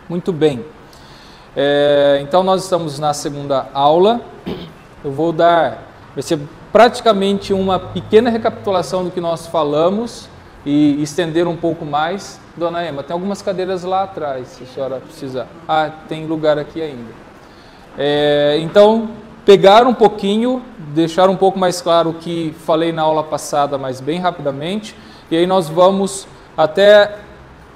Muito bem. Então nós estamos na segunda aula. Vai ser praticamente uma pequena recapitulação do que nós falamos e estender um pouco mais. Dona Emma, tem algumas cadeiras lá atrás, se a senhora precisar. Ah, tem lugar aqui ainda. Então, pegar um pouquinho, deixar um pouco mais claro o que falei na aula passada, mas bem rapidamente. E aí nós vamos até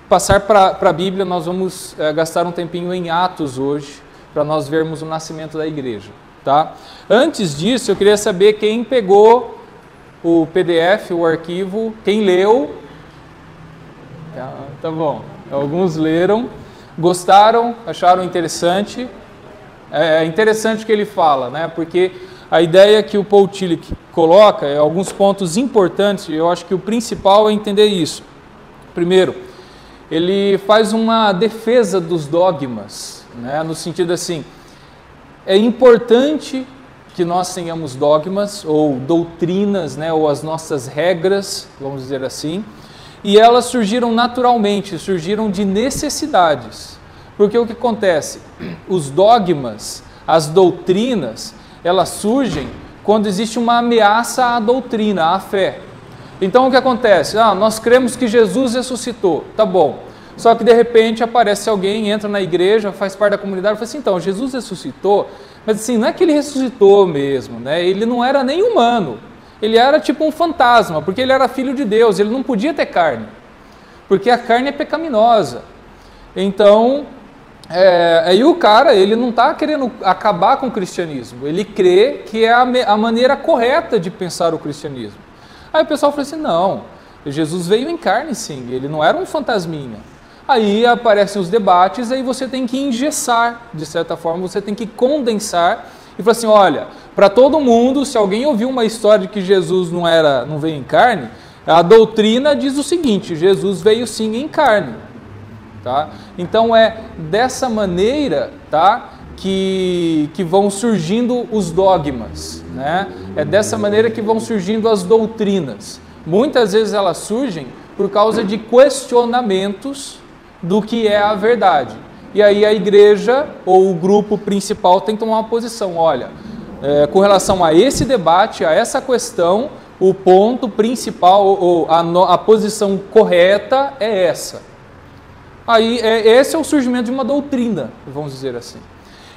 passar para a Bíblia, nós vamos gastar um tempinho em Atos hoje, para nós vermos o nascimento da igreja. Tá? Antes disso, eu queria saber quem pegou o PDF, o arquivo, quem leu. Tá bom, alguns leram, gostaram, acharam interessante. É interessante o que ele fala, né? Porque a ideia que o Paul Tillich coloca é alguns pontos importantes, e eu acho que o principal é entender isso. Primeiro, ele faz uma defesa dos dogmas, né? No sentido assim, é importante que nós tenhamos dogmas ou doutrinas, né? Ou as nossas regras, vamos dizer assim, e elas surgiram naturalmente, surgiram de necessidades. Porque o que acontece? Os dogmas, as doutrinas, elas surgem quando existe uma ameaça à doutrina, à fé. Então o que acontece? Nós cremos que Jesus ressuscitou, tá bom. Só que de repente aparece alguém, entra na igreja, faz parte da comunidade e fala assim, então, Jesus ressuscitou, mas assim, não é que ele ressuscitou mesmo, né? Ele não era nem humano, ele era tipo um fantasma, porque ele era filho de Deus, ele não podia ter carne, porque a carne é pecaminosa. Então, aí o cara, ele não está querendo acabar com o cristianismo, ele crê que é a maneira correta de pensar o cristianismo. Aí o pessoal fala assim, não, Jesus veio em carne sim, ele não era um fantasminha. Aí aparecem os debates, aí você tem que engessar, de certa forma, você tem que condensar e falar assim, olha, para todo mundo, se alguém ouviu uma história de que Jesus não veio em carne, a doutrina diz o seguinte, Jesus veio sim em carne. Tá? Então é dessa maneira, tá, que vão surgindo os dogmas, né? É dessa maneira que vão surgindo as doutrinas. Muitas vezes elas surgem por causa de questionamentos do que é a verdade. E aí a igreja ou o grupo principal tem que tomar uma posição. Olha, com relação a esse debate, a essa questão, o ponto principal ou a posição correta é essa. Aí esse é o surgimento de uma doutrina, vamos dizer assim.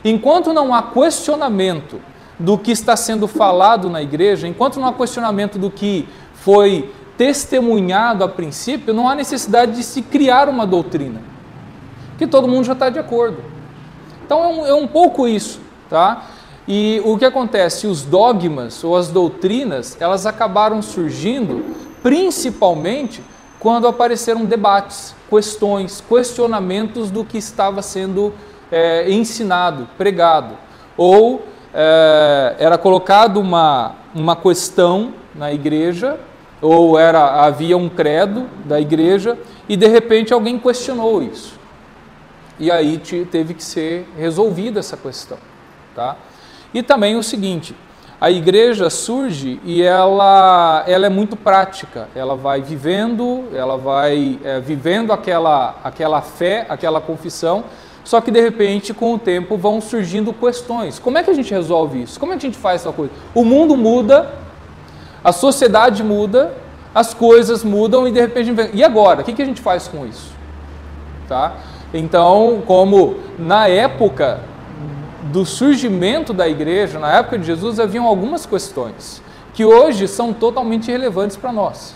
Enquanto não há questionamento do que está sendo falado na igreja, enquanto não há questionamento do que foi testemunhado a princípio, não há necessidade de se criar uma doutrina, que todo mundo já está de acordo. Então é um pouco isso, tá? E o que acontece? Os dogmas ou as doutrinas, elas acabaram surgindo principalmente quando apareceram debates, questões, questionamentos do que estava sendo ensinado, pregado. Ou era colocado uma questão na igreja, ou havia um credo da igreja, e de repente alguém questionou isso. E aí teve que ser resolvida essa questão. Tá? E também o seguinte, a igreja surge e ela é muito prática, ela vai vivendo, aquela fé, aquela confissão, só que de repente com o tempo vão surgindo questões. Como é que a gente resolve isso? Como é que a gente faz essa coisa? O mundo muda, a sociedade muda, as coisas mudam e de repente... E agora? O que a gente faz com isso? Tá? Então, como na época do surgimento da igreja, na época de Jesus, haviam algumas questões que hoje são totalmente irrelevantes para nós.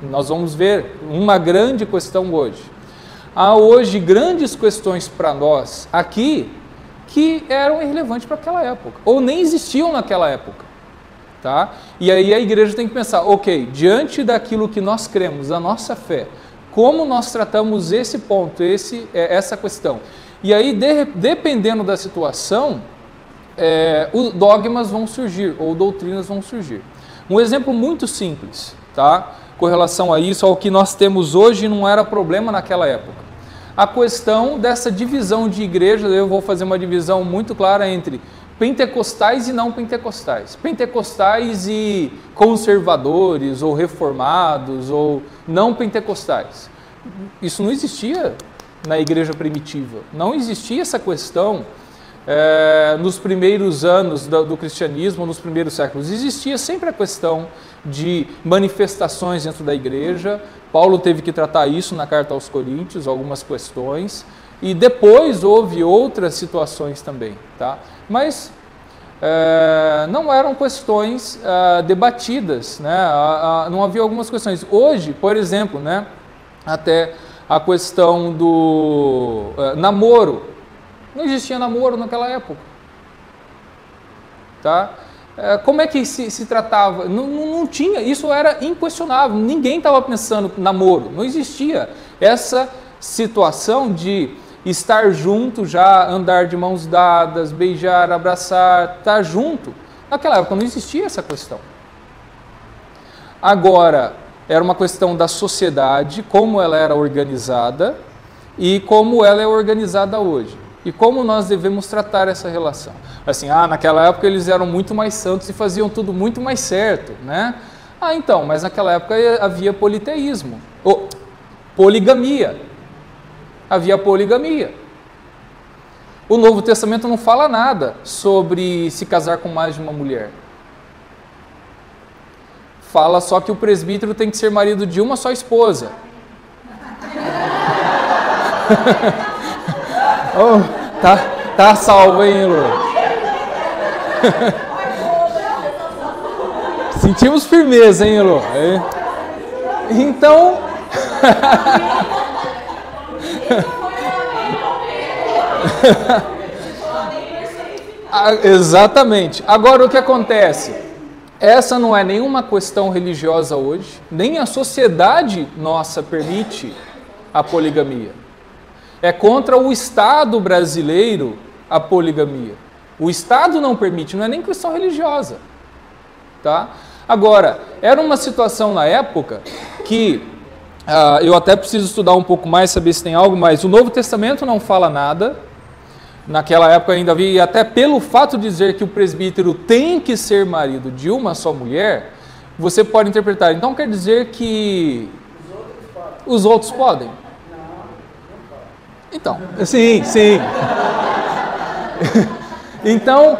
Nós vamos ver uma grande questão hoje. Há hoje grandes questões para nós aqui que eram irrelevantes para aquela época, ou nem existiam naquela época. Tá? E aí a igreja tem que pensar, ok, diante daquilo que nós cremos, a nossa fé, como nós tratamos esse ponto, essa questão. E aí, dependendo da situação, os dogmas vão surgir, ou doutrinas vão surgir. Um exemplo muito simples, tá? Com relação a isso, ao que nós temos hoje, não era problema naquela época. A questão dessa divisão de igreja, eu vou fazer uma divisão muito clara entre pentecostais e não pentecostais. Pentecostais e conservadores, ou reformados, ou não pentecostais. Isso não existia na igreja primitiva. Não existia essa questão nos primeiros anos do cristianismo, nos primeiros séculos. Existia sempre a questão de manifestações dentro da igreja. Paulo teve que tratar isso na carta aos Coríntios, algumas questões, e depois houve outras situações também, tá? Mas não eram questões debatidas, né? Não havia algumas questões. Hoje, por exemplo, né, até a questão do namoro. Não existia namoro naquela época. Tá? Como é que se tratava? Não tinha, isso era inquestionável. Ninguém estava pensando em namoro. Não existia essa situação de estar junto já, andar de mãos dadas, beijar, abraçar, estar junto. Naquela época não existia essa questão. Agora, era uma questão da sociedade, como ela era organizada e como ela é organizada hoje. E como nós devemos tratar essa relação. Assim, naquela época eles eram muito mais santos e faziam tudo muito mais certo, né? Então, mas naquela época havia politeísmo, poligamia. Havia poligamia. O Novo Testamento não fala nada sobre se casar com mais de uma mulher. Fala só que o presbítero tem que ser marido de uma só esposa. Tá salvo, hein, Lu? Sentimos firmeza, hein, Lu? Então... Exatamente. Agora, o que acontece? Essa não é nenhuma questão religiosa hoje, nem a sociedade nossa permite a poligamia. É contra o Estado brasileiro a poligamia. O Estado não permite, não é nem questão religiosa. Tá? Agora, era uma situação na época que eu até preciso estudar um pouco mais, saber se tem algo mais. O Novo Testamento não fala nada. Naquela época ainda havia, e até pelo fato de dizer que o presbítero tem que ser marido de uma só mulher, você pode interpretar. Então quer dizer que os outros podem? Então, sim. Então,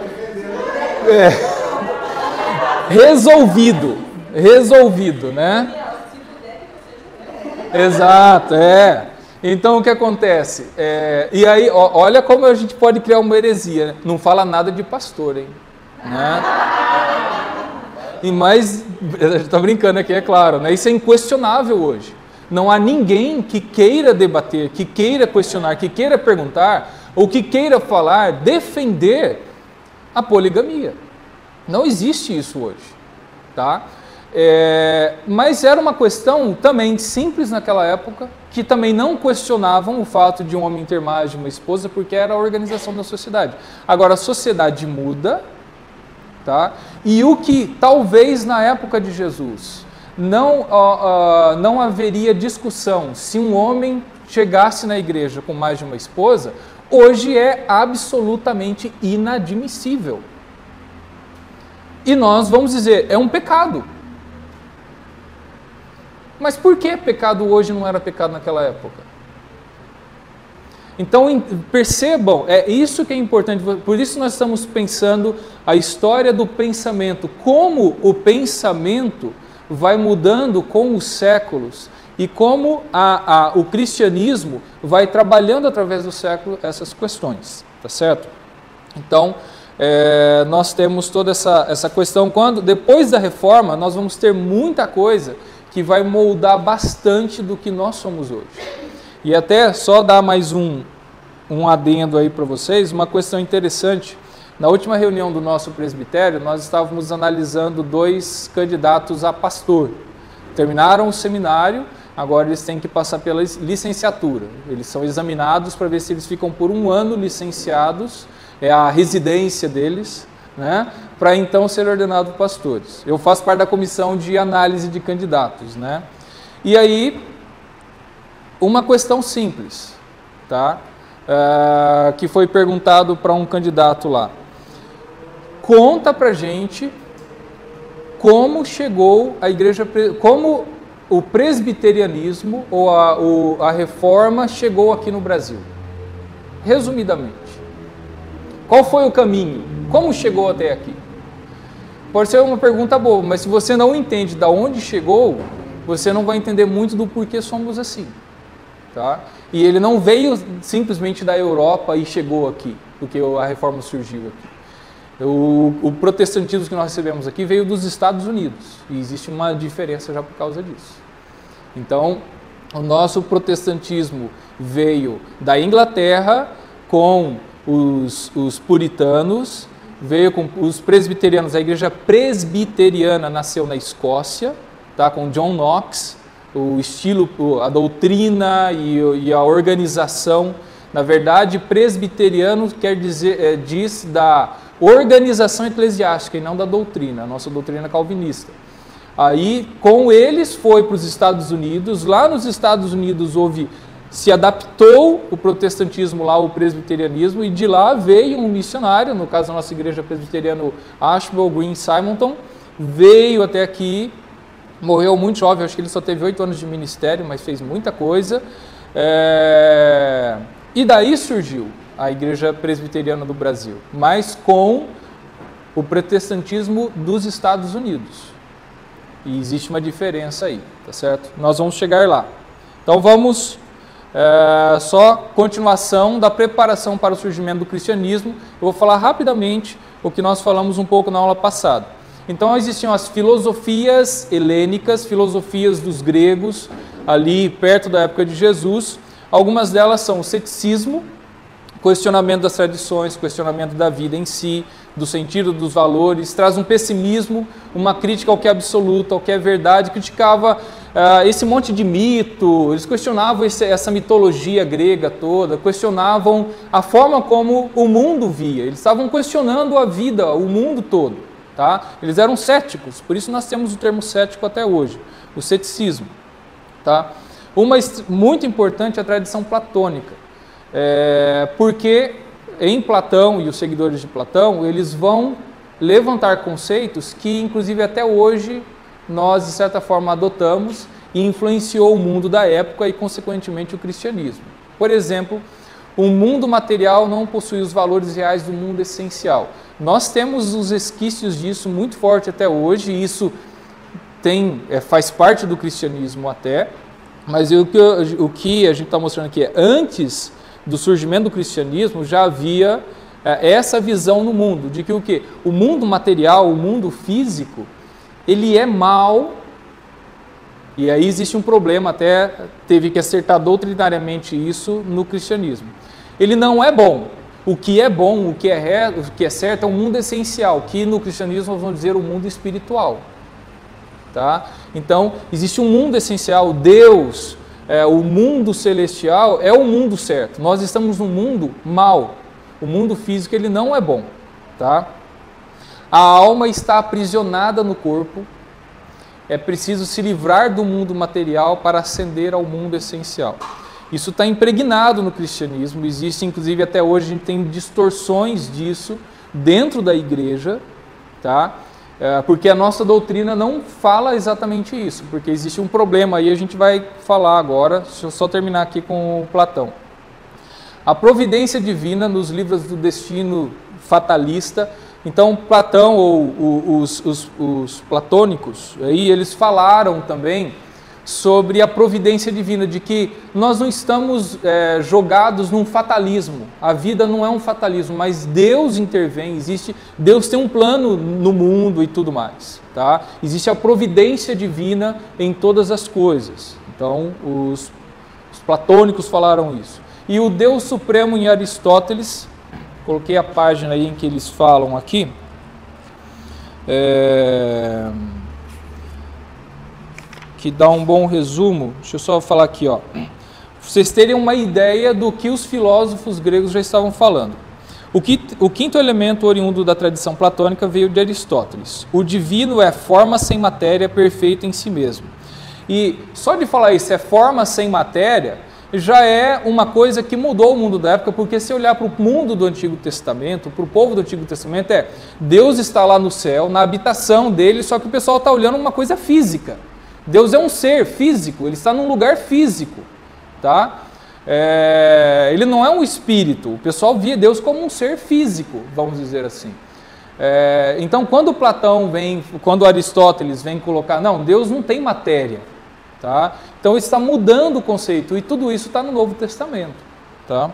resolvido, né? Exato, Então, o que acontece? E aí, olha como a gente pode criar uma heresia, né? Não fala nada de pastor, hein? Né? Mas, estou brincando aqui, é claro, né? Isso é inquestionável hoje. Não há ninguém que queira debater, que queira questionar, que queira perguntar, ou que queira falar, defender a poligamia. Não existe isso hoje, tá? Mas era uma questão também simples naquela época, que também não questionavam o fato de um homem ter mais de uma esposa, porque era a organização da sociedade. Agora, a sociedade muda, tá? E o que talvez na época de Jesus não haveria discussão se um homem chegasse na igreja com mais de uma esposa, hoje é absolutamente inadmissível. E nós vamos dizer, é um pecado. Mas por que pecado hoje não era pecado naquela época? Então percebam, é isso que é importante, por isso nós estamos pensando a história do pensamento, como o pensamento vai mudando com os séculos e como o cristianismo vai trabalhando através do século essas questões, tá certo? Então, nós temos toda essa questão, depois da reforma, nós vamos ter muita coisa que vai moldar bastante do que nós somos hoje. E até só dar mais um adendo aí para vocês, uma questão interessante. Na última reunião do nosso presbitério, nós estávamos analisando 2 candidatos a pastor. Terminaram o seminário, agora eles têm que passar pela licenciatura. Eles são examinados para ver se eles ficam por 1 ano licenciados, é a residência deles, né, para então ser ordenados pastores. Eu faço parte da comissão de análise de candidatos, né? E aí, uma questão simples, tá? Que foi perguntado para um candidato lá. Conta pra gente como chegou a igreja, como o presbiterianismo ou a reforma chegou aqui no Brasil? Resumidamente, qual foi o caminho? Como chegou até aqui? Pode ser uma pergunta boa, mas se você não entende de onde chegou, você não vai entender muito do porquê somos assim. Tá? E ele não veio simplesmente da Europa e chegou aqui, porque a reforma surgiu aqui. O protestantismo que nós recebemos aqui veio dos Estados Unidos, e existe uma diferença já por causa disso. Então, o nosso protestantismo veio da Inglaterra com os puritanos, veio com os presbiterianos. A igreja presbiteriana nasceu na Escócia, tá, com John Knox. O estilo, a doutrina e a organização. Na verdade, presbiteriano quer dizer, diz da organização eclesiástica e não da doutrina, a nossa doutrina calvinista. Aí, com eles, foi para os Estados Unidos. Lá nos Estados Unidos se adaptou o protestantismo lá, o presbiterianismo, e de lá veio um missionário, no caso da nossa igreja presbiteriana, Ashbel Green Simonton, veio até aqui, morreu muito jovem, acho que ele só teve 8 anos de ministério, mas fez muita coisa. E daí surgiu a igreja presbiteriana do Brasil, mas com o protestantismo dos Estados Unidos. E existe uma diferença aí, tá certo? Nós vamos chegar lá. Então vamos, só continuação da preparação para o surgimento do cristianismo. Eu vou falar rapidamente o que nós falamos um pouco na aula passada. Então existiam as filosofias helênicas, filosofias dos gregos, ali perto da época de Jesus. Algumas delas são o ceticismo, questionamento das tradições, questionamento da vida em si, do sentido dos valores, traz um pessimismo, uma crítica ao que é absoluto, ao que é verdade, criticava esse monte de mito, eles questionavam essa mitologia grega toda, questionavam a forma como o mundo via, eles estavam questionando a vida, o mundo todo. Tá? Eles eram céticos, por isso nós temos o termo cético até hoje, o ceticismo. Tá? Uma muito importante é a tradição platônica, porque em Platão e os seguidores de Platão, eles vão levantar conceitos que inclusive até hoje nós de certa forma adotamos e influenciou o mundo da época e consequentemente o cristianismo. Por exemplo, o mundo material não possui os valores reais do mundo essencial. Nós temos os resquícios disso muito forte até hoje, e isso faz parte do cristianismo até, mas o que a gente está mostrando aqui antes do surgimento do cristianismo já havia essa visão no mundo, de que o quê? O mundo material, o mundo físico, ele é mal, e aí existe um problema, até teve que acertar doutrinariamente isso no cristianismo. Ele não é bom. O que é bom, o que é certo é um mundo essencial, que no cristianismo nós vamos dizer o mundo espiritual. Tá? Então, existe um mundo essencial, Deus, o mundo celestial é o mundo certo. Nós estamos num mundo mau. O mundo físico ele não é bom. Tá? A alma está aprisionada no corpo. É preciso se livrar do mundo material para ascender ao mundo essencial. Isso está impregnado no cristianismo, existe inclusive até hoje, a gente tem distorções disso dentro da igreja, tá? Porque a nossa doutrina não fala exatamente isso, porque existe um problema aí, a gente vai falar agora, deixa eu só terminar aqui com o Platão. A providência divina nos livros do destino fatalista. Então Platão ou os platônicos, aí eles falaram também sobre a providência divina, de que nós não estamos jogados num fatalismo. A vida não é um fatalismo, mas Deus intervém, Deus tem um plano no mundo e tudo mais. Tá? Existe a providência divina em todas as coisas. Então os platônicos falaram isso. E o Deus Supremo em Aristóteles, coloquei a página aí em que eles falam aqui, que dá um bom resumo. Deixa eu só falar aqui, ó. Vocês terem uma ideia do que os filósofos gregos já estavam falando. O quinto elemento oriundo da tradição platônica veio de Aristóteles. O divino é forma sem matéria, perfeito em si mesmo. E só de falar isso, é forma sem matéria, já é uma coisa que mudou o mundo da época, porque se olhar para o mundo do Antigo Testamento, para o povo do Antigo Testamento, Deus está lá no céu, na habitação dele, só que o pessoal está olhando uma coisa física. Deus é um ser físico, ele está num lugar físico, tá? Ele não é um espírito. O pessoal via Deus como um ser físico, vamos dizer assim. Então, quando Aristóteles vem colocar, não, Deus não tem matéria, tá? Então, está mudando o conceito, e tudo isso está no Novo Testamento, tá?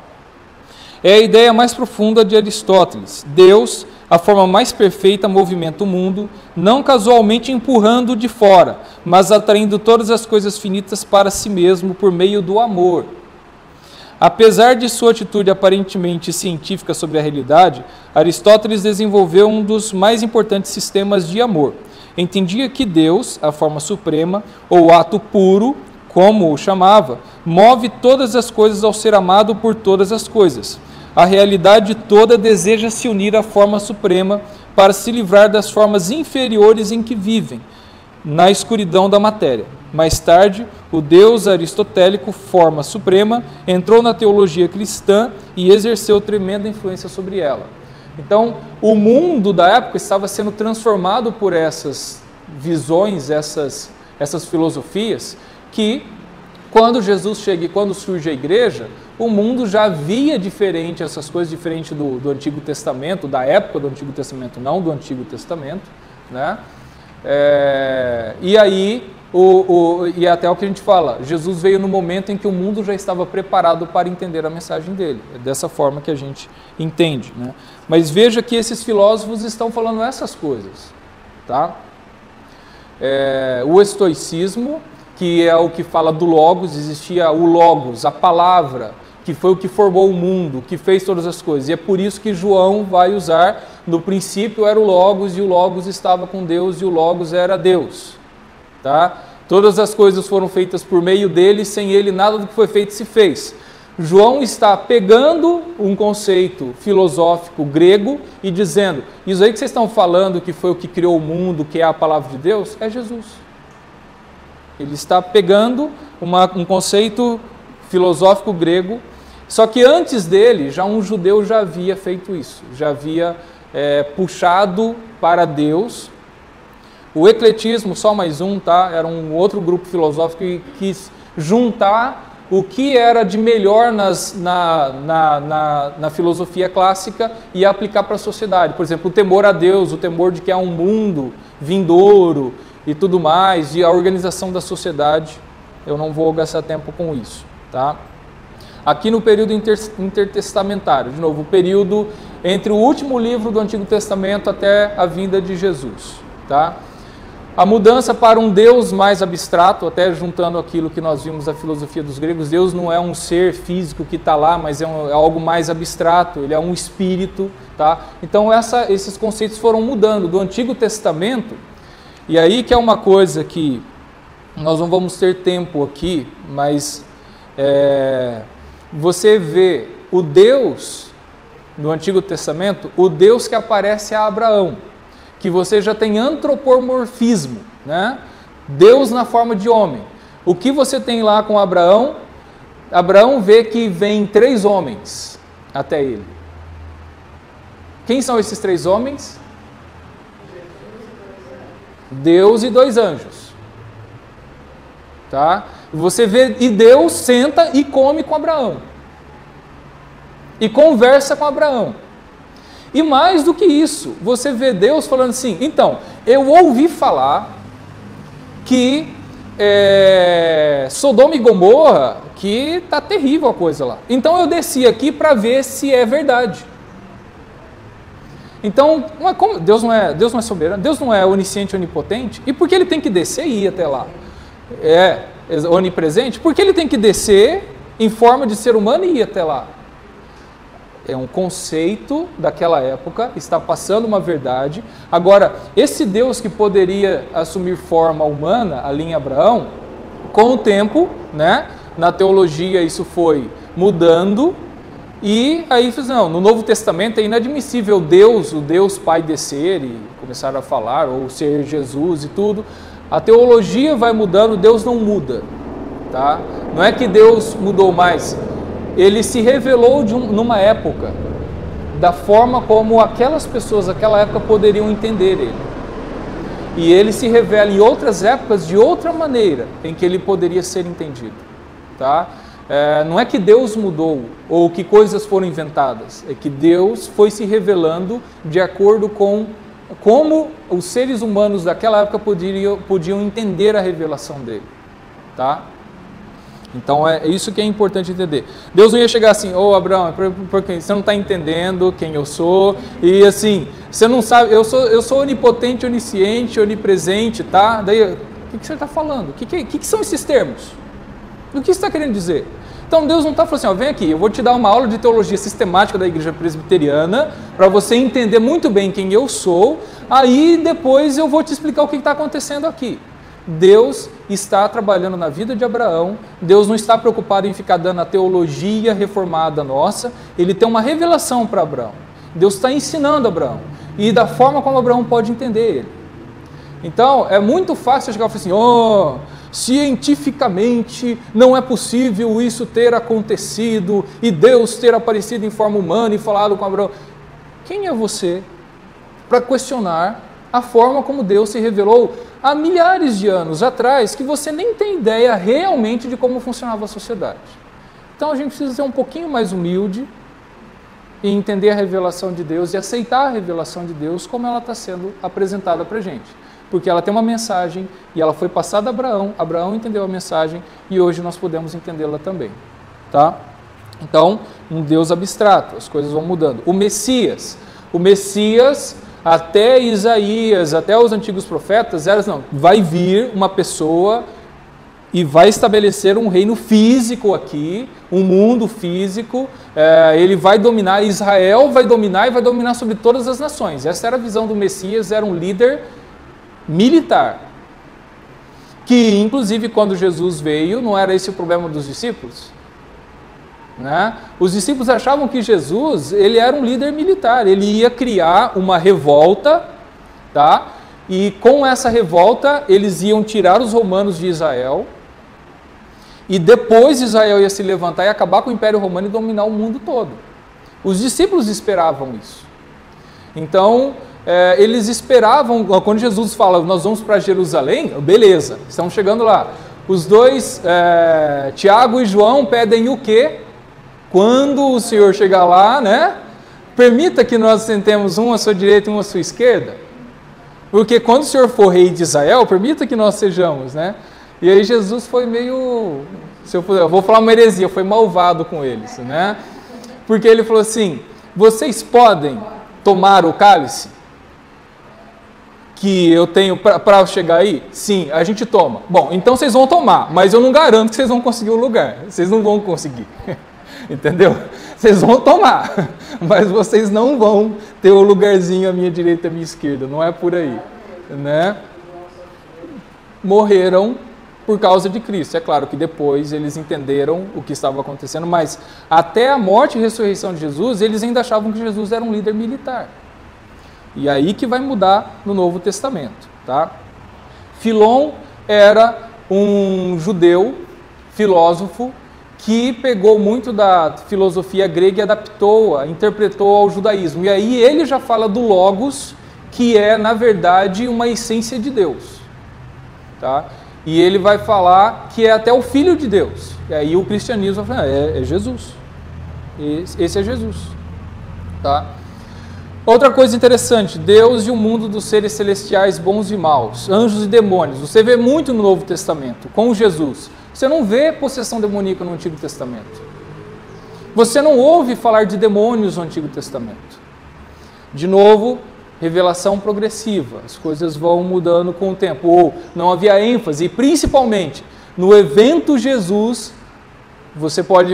É a ideia mais profunda de Aristóteles. Deus, a forma mais perfeita, movimenta o mundo, não casualmente empurrando de fora, mas atraindo todas as coisas finitas para si mesmo por meio do amor. Apesar de sua atitude aparentemente científica sobre a realidade, Aristóteles desenvolveu um dos mais importantes sistemas de amor. Entendia que Deus, a forma suprema, ou ato puro, como o chamava, move todas as coisas ao ser amado por todas as coisas. A realidade toda deseja se unir à forma suprema para se livrar das formas inferiores em que vivem, na escuridão da matéria. Mais tarde, o Deus aristotélico, forma suprema, entrou na teologia cristã e exerceu tremenda influência sobre ela. Então, o mundo da época estava sendo transformado por essas visões, essas filosofias, que quando Jesus chega e quando surge a igreja, o mundo já via diferente, essas coisas diferentes do Antigo Testamento, da época do Antigo Testamento, não do Antigo Testamento, né? E aí, e até o que a gente fala, Jesus veio no momento em que o mundo já estava preparado para entender a mensagem dele. É dessa forma que a gente entende, né? Mas veja que esses filósofos estão falando essas coisas, tá? O estoicismo, que é o que fala do Logos, existia o Logos, a palavra, que foi o que formou o mundo, que fez todas as coisas. E é por isso que João vai usar, no princípio era o Logos, e o Logos estava com Deus, e o Logos era Deus. Tá? Todas as coisas foram feitas por meio dele, sem ele nada do que foi feito se fez. João está pegando um conceito filosófico grego e dizendo, isso aí que vocês estão falando que foi o que criou o mundo, que é a palavra de Deus, é Jesus. Ele está pegando um conceito filosófico grego, só que antes dele, já um judeu já havia feito isso, já havia puxado para Deus. O ecletismo, só mais um, tá? Era um outro grupo filosófico que quis juntar o que era de melhor na filosofia clássica e aplicar para a sociedade. Por exemplo, o temor a Deus, o temor de que há um mundo vindouro e tudo mais, e a organização da sociedade. Eu não vou gastar tempo com isso, tá? Aqui no período intertestamentário, de novo, o período entre o último livro do Antigo Testamento até a vinda de Jesus, tá? A mudança para um Deus mais abstrato, até juntando aquilo que nós vimos na filosofia dos gregos, Deus não é um ser físico que está lá, mas é algo mais abstrato, ele é um espírito, tá? Então esses conceitos foram mudando do Antigo Testamento, e aí que é uma coisa que nós não vamos ter tempo aqui, mas você vê o Deus do Antigo Testamento, o Deus que aparece a Abraão, que você já tem antropomorfismo, né? Deus na forma de homem. O que você tem lá com Abraão? Abraão vê que vem 3 homens até ele. Quem são esses 3 homens? Deus e 2 anjos. Tá? Você vê, e Deus senta e come com Abraão. E conversa com Abraão. E mais do que isso, você vê Deus falando assim, então, eu ouvi falar que Sodoma e Gomorra, que está terrível a coisa lá. Então eu desci aqui para ver se é verdade. Então, Deus não é soberano, Deus não é onisciente, onipotente, e por que ele tem que descer e ir até lá? É onipresente, porque ele tem que descer em forma de ser humano e ir até lá. É um conceito daquela época, está passando uma verdade. Agora, esse Deus que poderia assumir forma humana ali em Abraão, com o tempo, né, na teologia isso foi mudando, e aí não, no Novo Testamento é inadmissível o Deus Pai descer e começaram a falar, ou ser Jesus e tudo. A teologia vai mudando, Deus não muda, tá? Não é que Deus mudou mais. Ele se revelou numa época, da forma como aquelas pessoas daquela época poderiam entender ele. e ele se revela em outras épocas de outra maneira em que ele poderia ser entendido. Tá? Não é que Deus mudou ou que coisas foram inventadas, é que Deus foi se revelando de acordo com como os seres humanos daquela época podiam entender a revelação dele. Tá? Então é isso que é importante entender. Deus não ia chegar assim, Abraão, porque você não está entendendo quem eu sou, e assim, você não sabe, eu sou onipotente, onisciente, onipresente, tá? Daí, o que você está falando? O que são esses termos? O que você está querendo dizer? Então Deus não está falando assim, vem aqui, eu vou te dar uma aula de teologia sistemática da igreja presbiteriana, para você entender muito bem quem eu sou, aí depois eu vou te explicar o que está acontecendo aqui. Deus está trabalhando na vida de Abraão, Deus não está preocupado em ficar dando a teologia reformada nossa, ele tem uma revelação para Abraão. Deus está ensinando Abraão, e da forma como Abraão pode entender ele. Então, é muito fácil chegar e falar assim, cientificamente não é possível isso ter acontecido, e Deus ter aparecido em forma humana e falado com Abraão. Quem é você para questionar a forma como Deus se revelou há milhares de anos atrás, que você nem tem ideia realmente de como funcionava a sociedade? Então a gente precisa ser um pouquinho mais humilde e entender a revelação de Deus e aceitar a revelação de Deus como ela está sendo apresentada para a gente. Porque ela tem uma mensagem e ela foi passada a Abraão, Abraão entendeu a mensagem e hoje nós podemos entendê-la também. Tá? Então, um Deus abstrato, as coisas vão mudando. O Messias, até Isaías, até os antigos profetas, vai vir uma pessoa e vai estabelecer um reino físico aqui, um mundo físico, ele vai dominar, Israel vai dominar e vai dominar sobre todas as nações. Essa era a visão do Messias, era um líder militar, que inclusive quando Jesus veio, não era esse o problema dos discípulos? Né? Os discípulos achavam que Jesus, ele era um líder militar, ele ia criar uma revolta, tá? E com essa revolta eles iam tirar os romanos de Israel, e depois Israel ia se levantar e acabar com o Império Romano e dominar o mundo todo. Os discípulos esperavam isso. Então, eles esperavam, quando Jesus fala, nós vamos para Jerusalém, beleza, estamos chegando lá. Os dois, Tiago e João, pedem o quê? Quando o Senhor chegar lá, né? Permita que nós sentemos um à sua direita e um à sua esquerda. Porque quando o Senhor for rei de Israel, permita que nós sejamos, né? E aí Jesus foi meio, eu vou falar uma heresia, foi malvado com eles, né? Porque ele falou assim, vocês podem tomar o cálice que eu tenho para chegar aí? Sim, a gente toma. Bom, então vocês vão tomar, mas eu não garanto que vocês vão conseguir o lugar. Vocês não vão conseguir. Entendeu? Vocês vão tomar, mas vocês não vão ter o lugarzinho à minha direita e à minha esquerda. Não é por aí. Né? Morreram por causa de Cristo. É claro que depois eles entenderam o que estava acontecendo, mas até a morte e ressurreição de Jesus, eles ainda achavam que Jesus era um líder militar. E aí que vai mudar no Novo Testamento. Tá? Filon era um judeu, filósofo, que pegou muito da filosofia grega e adaptou-a, interpretou ao judaísmo. E aí ele já fala do Logos, que é, na verdade, uma essência de Deus. Tá? E ele vai falar que é até o Filho de Deus. E aí o cristianismo vai falar, é Jesus. Esse é Jesus. Tá? Outra coisa interessante, Deus e o mundo dos seres celestiais bons e maus, anjos e demônios. Você vê muito no Novo Testamento, com Jesus. Você não vê possessão demoníaca no Antigo Testamento. Você não ouve falar de demônios no Antigo Testamento. De novo, revelação progressiva. As coisas vão mudando com o tempo. Ou não havia ênfase. E principalmente, no evento Jesus, você pode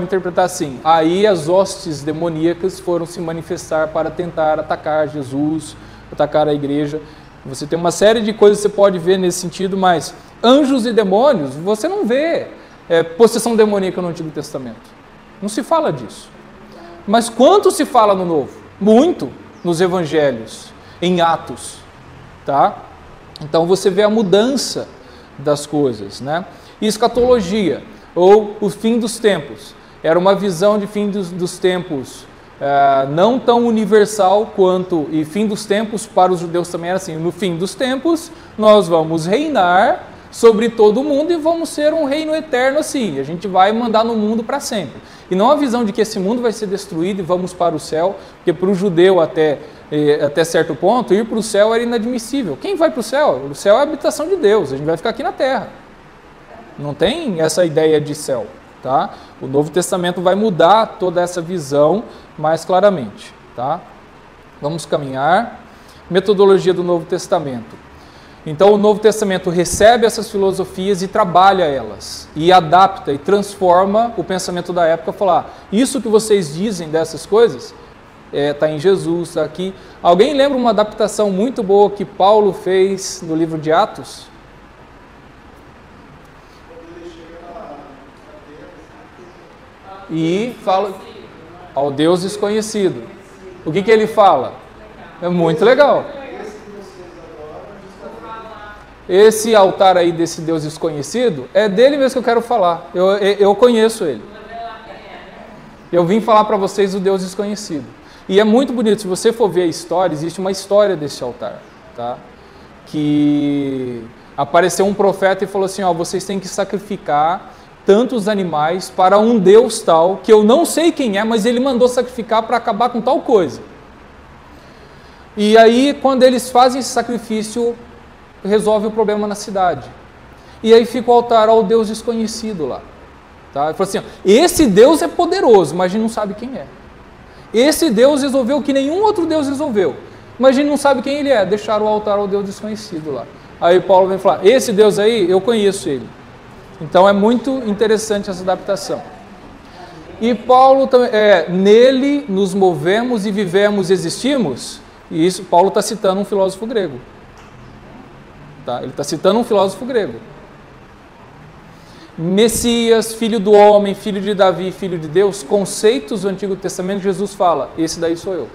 interpretar assim. Aí as hostes demoníacas foram se manifestar para tentar atacar Jesus, atacar a igreja. Você tem uma série de coisas que você pode ver nesse sentido, mas anjos e demônios, você não vê possessão demoníaca no Antigo Testamento. Não se fala disso. Mas quanto se fala no Novo? Muito nos Evangelhos, em Atos. Tá? Então você vê a mudança das coisas. Né? Escatologia, ou o fim dos tempos. Era uma visão de fim dos tempos não tão universal quanto, e fim dos tempos para os judeus também era assim, no fim dos tempos nós vamos reinar sobre todo o mundo e vamos ser um reino eterno assim, a gente vai mandar no mundo para sempre. E não a visão de que esse mundo vai ser destruído e vamos para o céu, porque para o judeu até certo ponto, ir para o céu era inadmissível. Quem vai para o céu? O céu é a habitação de Deus, a gente vai ficar aqui na terra. Não tem essa ideia de céu, tá? O Novo Testamento vai mudar toda essa visão mais claramente, tá? Vamos caminhar. Metodologia do Novo Testamento. Então o Novo Testamento recebe essas filosofias e trabalha elas, e adapta e transforma o pensamento da época, falar, isso que vocês dizem dessas coisas, está em Jesus, está aqui. Alguém lembra uma adaptação muito boa que Paulo fez no livro de Atos? E fala ao Deus desconhecido. O que ele fala? É muito legal. Esse altar aí desse Deus desconhecido, é dele mesmo que eu quero falar. Eu conheço ele. Eu vim falar para vocês o Deus desconhecido. E é muito bonito, se você for ver a história, existe uma história desse altar, tá? Que apareceu um profeta e falou assim, ó, vocês têm que sacrificar tantos animais para um Deus tal, que eu não sei quem é, mas ele mandou sacrificar para acabar com tal coisa. E aí, quando eles fazem esse sacrifício, resolve o problema na cidade. E aí fica o altar ao Deus desconhecido lá. Tá? Ele falou assim, ó, esse Deus é poderoso, mas a gente não sabe quem é. Esse Deus resolveu o que nenhum outro Deus resolveu, mas a gente não sabe quem ele é. Deixaram o altar ao Deus desconhecido lá. Aí Paulo vem falar, esse Deus aí, eu conheço ele. Então é muito interessante essa adaptação. E Paulo também, nele nos movemos e vivemos, existimos. E isso Paulo está citando um filósofo grego. Tá? Ele está citando um filósofo grego. Messias, filho do homem, filho de Davi, filho de Deus, conceitos do Antigo Testamento, Jesus fala, esse daí sou eu.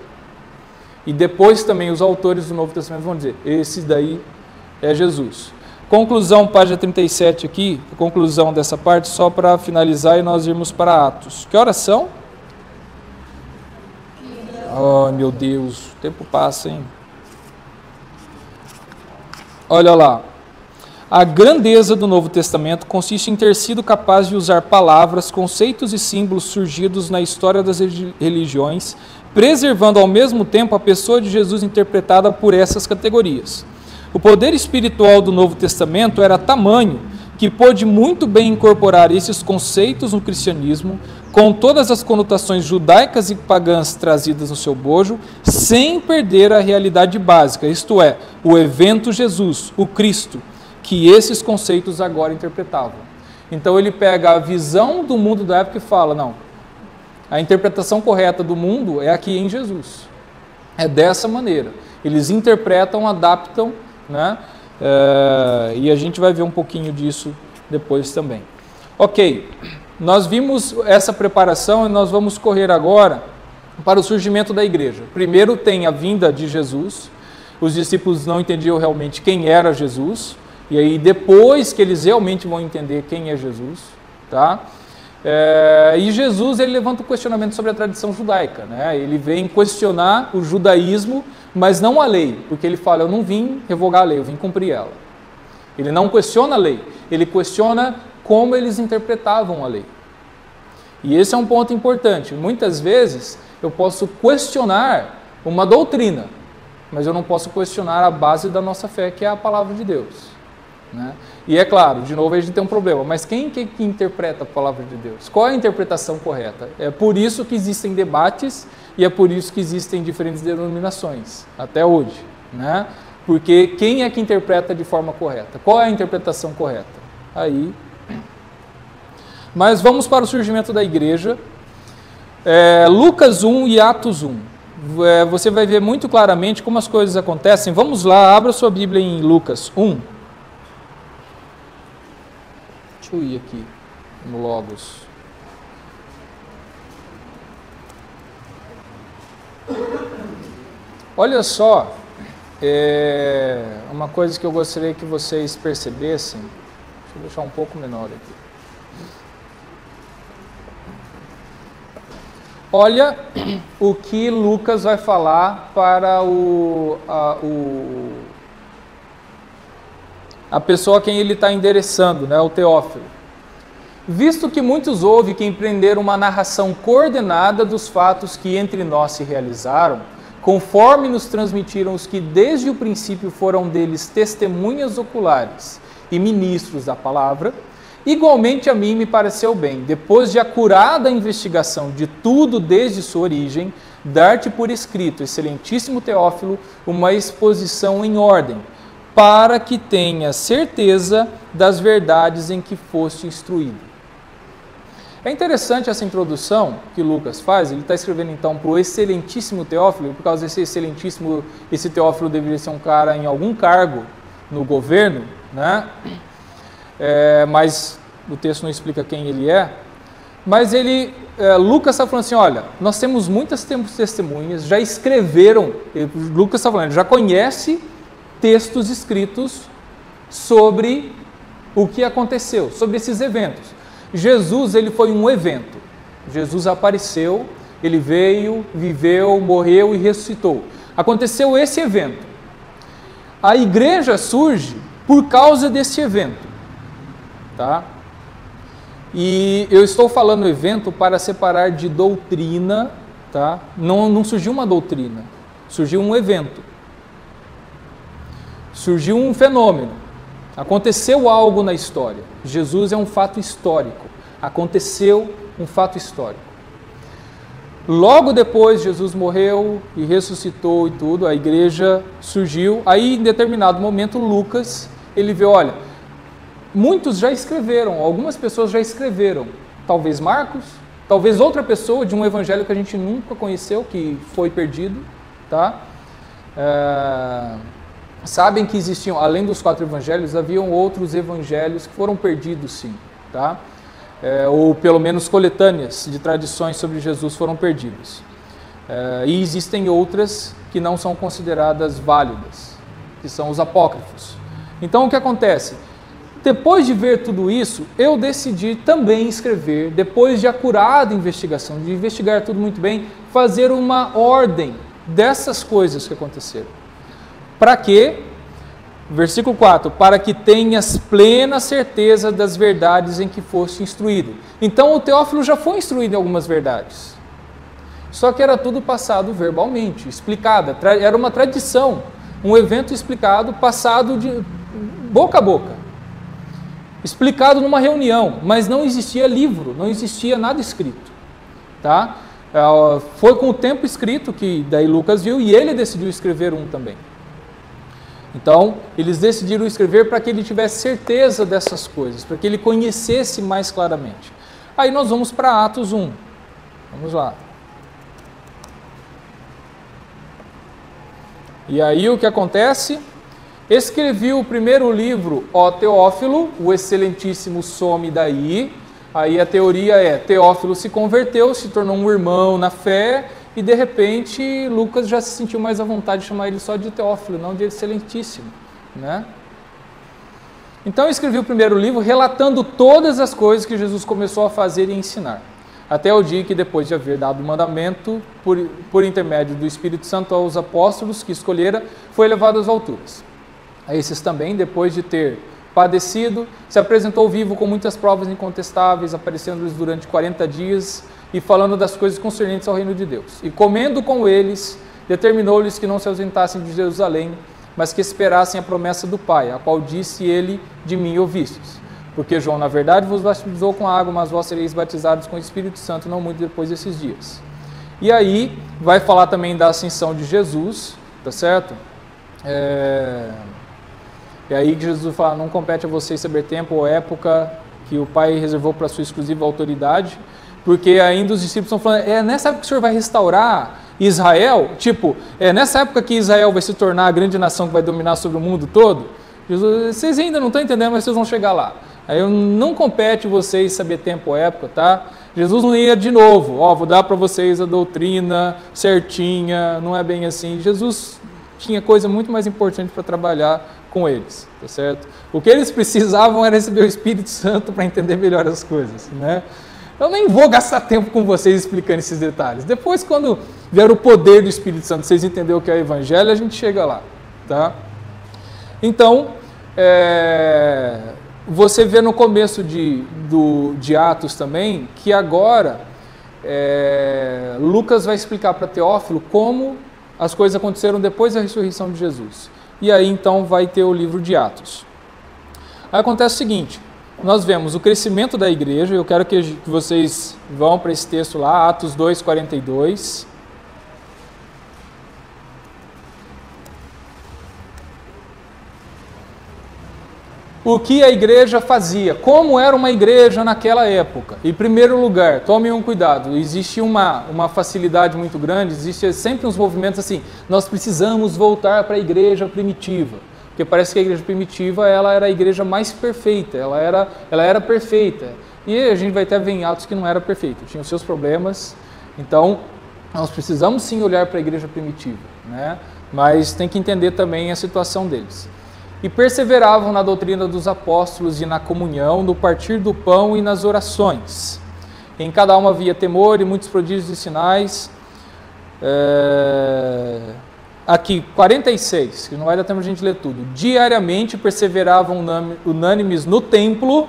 E depois também os autores do Novo Testamento vão dizer, esse daí é Jesus. Conclusão, página 37 aqui, conclusão dessa parte, só para finalizar e nós irmos para Atos. Que horas são? Oh, meu Deus, o tempo passa, hein? Olha lá. A grandeza do Novo Testamento consiste em ter sido capaz de usar palavras, conceitos e símbolos surgidos na história das religiões, preservando ao mesmo tempo a pessoa de Jesus interpretada por essas categorias. O poder espiritual do Novo Testamento era tamanho que pôde muito bem incorporar esses conceitos no cristianismo, com todas as conotações judaicas e pagãs trazidas no seu bojo, sem perder a realidade básica, isto é, o evento Jesus, o Cristo, que esses conceitos agora interpretavam. Então ele pega a visão do mundo da época e fala, não, a interpretação correta do mundo é aqui em Jesus. É dessa maneira. Eles interpretam, adaptam, né? E a gente vai ver um pouquinho disso depois também. Ok, nós vimos essa preparação e nós vamos correr agora para o surgimento da igreja. Primeiro tem a vinda de Jesus, os discípulos não entendiam realmente quem era Jesus, e aí depois que eles realmente vão entender quem é Jesus, tá? E Jesus ele levanta um questionamento sobre a tradição judaica, né? Ele vem questionar o judaísmo, mas não a lei, porque ele fala, eu não vim revogar a lei, eu vim cumprir ela. Ele não questiona a lei, ele questiona como eles interpretavam a lei. E esse é um ponto importante. Muitas vezes eu posso questionar uma doutrina, mas eu não posso questionar a base da nossa fé, que é a palavra de Deus. Né? E é claro, de novo a gente tem um problema, mas quem que interpreta a palavra de Deus? Qual é a interpretação correta? É por isso que existem debates e é por isso que existem diferentes denominações, até hoje. Né? Porque quem é que interpreta de forma correta? Qual é a interpretação correta? Aí. Mas vamos para o surgimento da igreja. Lucas 1 e Atos 1. Você vai ver muito claramente como as coisas acontecem. Vamos lá, abra sua Bíblia em Lucas 1. Deixa eu ir aqui no Logos. Olha só, uma coisa que eu gostaria que vocês percebessem. Deixa eu deixar um pouco menor aqui. Olha o que Lucas vai falar para a pessoa a quem ele está endereçando, né, o Teófilo. Visto que muitos houve que empreenderam uma narração coordenada dos fatos que entre nós se realizaram, conforme nos transmitiram os que desde o princípio foram deles testemunhas oculares e ministros da palavra, igualmente a mim me pareceu bem, depois de acurada investigação de tudo desde sua origem, dar-te por escrito, excelentíssimo Teófilo, uma exposição em ordem, para que tenha certeza das verdades em que foste instruído. É interessante essa introdução que Lucas faz. Ele está escrevendo então para o excelentíssimo Teófilo, por causa desse excelentíssimo, esse Teófilo deveria ser um cara em algum cargo no governo, né? Mas o texto não explica quem ele é. Mas Lucas está falando assim, olha, nós temos muitas testemunhas, já escreveram, Lucas está falando, já conhece textos escritos sobre o que aconteceu, sobre esses eventos. Jesus, ele foi um evento. Jesus apareceu, ele veio, viveu, morreu e ressuscitou. Aconteceu esse evento. A igreja surge por causa desse evento, tá? E eu estou falando evento para separar de doutrina, tá? Não surgiu uma doutrina, surgiu um evento. Surgiu um fenômeno. Aconteceu algo na história. Jesus é um fato histórico. Aconteceu um fato histórico. Logo depois, Jesus morreu e ressuscitou e tudo, a igreja surgiu. Aí, em determinado momento, Lucas, ele vê, olha, muitos já escreveram, algumas pessoas já escreveram. Talvez Marcos, talvez outra pessoa de um evangelho que a gente nunca conheceu, que foi perdido, tá? Sabem que existiam, além dos 4 evangelhos, haviam outros evangelhos que foram perdidos, sim, tá? Ou pelo menos coletâneas de tradições sobre Jesus foram perdidas. E existem outras que não são consideradas válidas, que são os apócrifos. Então o que acontece? Depois de ver tudo isso, eu decidi também escrever, depois de acurada investigação, de investigar tudo muito bem, fazer uma ordem dessas coisas que aconteceram. Para quê? Versículo 4, para que tenhas plena certeza das verdades em que foste instruído. Então o Teófilo já foi instruído em algumas verdades. Só que era tudo passado verbalmente, explicada. Era uma tradição, um evento explicado, passado de boca a boca. Explicado numa reunião, mas não existia livro, não existia nada escrito. Tá? Foi com o tempo escrito que daí Lucas viu e ele decidiu escrever um também. Então, eles decidiram escrever para que ele tivesse certeza dessas coisas, para que ele conhecesse mais claramente. Aí nós vamos para Atos 1. Vamos lá. E aí o que acontece? Escrevi o primeiro livro, ó Teófilo, o excelentíssimo some daí. Aí a teoria é, Teófilo se converteu, se tornou um irmão na fé, e de repente Lucas já se sentiu mais à vontade de chamar ele só de Teófilo, não de excelentíssimo, né? Então eu escrevi o primeiro livro relatando todas as coisas que Jesus começou a fazer e ensinar, até o dia que, depois de haver dado o mandamento por intermédio do Espírito Santo aos apóstolos que escolhera, foi levado às alturas. A esses também, depois de ter padecido, se apresentou vivo com muitas provas incontestáveis, aparecendo-lhes durante 40 dias e falando das coisas concernentes ao reino de Deus. E comendo com eles, determinou-lhes que não se ausentassem de Jerusalém, mas que esperassem a promessa do Pai, a qual disse ele, de mim ouvistes. Porque João, na verdade, vos batizou com água, mas vós sereis batizados com o Espírito Santo não muito depois desses dias. E aí, vai falar também da ascensão de Jesus, tá certo? E aí que Jesus fala, não compete a vocês saber tempo ou época que o Pai reservou para a sua exclusiva autoridade, porque ainda os discípulos estão falando, nessa época que o Senhor vai restaurar Israel, nessa época que Israel vai se tornar a grande nação que vai dominar sobre o mundo todo, Jesus, vocês ainda não estão entendendo, mas vocês vão chegar lá. Aí não compete vocês saber tempo ou época, tá? Jesus não ia de novo, vou dar para vocês a doutrina certinha, não é bem assim. Jesus tinha coisa muito mais importante para trabalhar com eles, tá certo? O que eles precisavam era receber o Espírito Santo para entender melhor as coisas, né? Eu nem vou gastar tempo com vocês explicando esses detalhes. Depois, quando vier o poder do Espírito Santo, vocês entenderem o que é o Evangelho, a gente chega lá. Tá? Então, você vê no começo de Atos também, que agora Lucas vai explicar para Teófilo como as coisas aconteceram depois da ressurreição de Jesus. E aí então vai ter o livro de Atos. Aí acontece o seguinte, nós vemos o crescimento da igreja, eu quero que vocês vão para esse texto lá, Atos 2:42. O que a igreja fazia? Como era uma igreja naquela época? Em primeiro lugar, tomem um cuidado, existe uma facilidade muito grande, existe sempre uns movimentos assim, nós precisamos voltar para a igreja primitiva, porque parece que a igreja primitiva ela era a igreja mais perfeita, ela era perfeita, e a gente vai até ver em Atos que não era perfeita, tinha os seus problemas, então nós precisamos sim olhar para a igreja primitiva, né? Mas tem que entender também a situação deles. E perseveravam na doutrina dos apóstolos e na comunhão, no partir do pão e nas orações. Em cada alma havia temor e muitos prodígios e sinais. Aqui, 46, que não vai dar tempo de a gente ler tudo. Diariamente perseveravam unânimes no templo,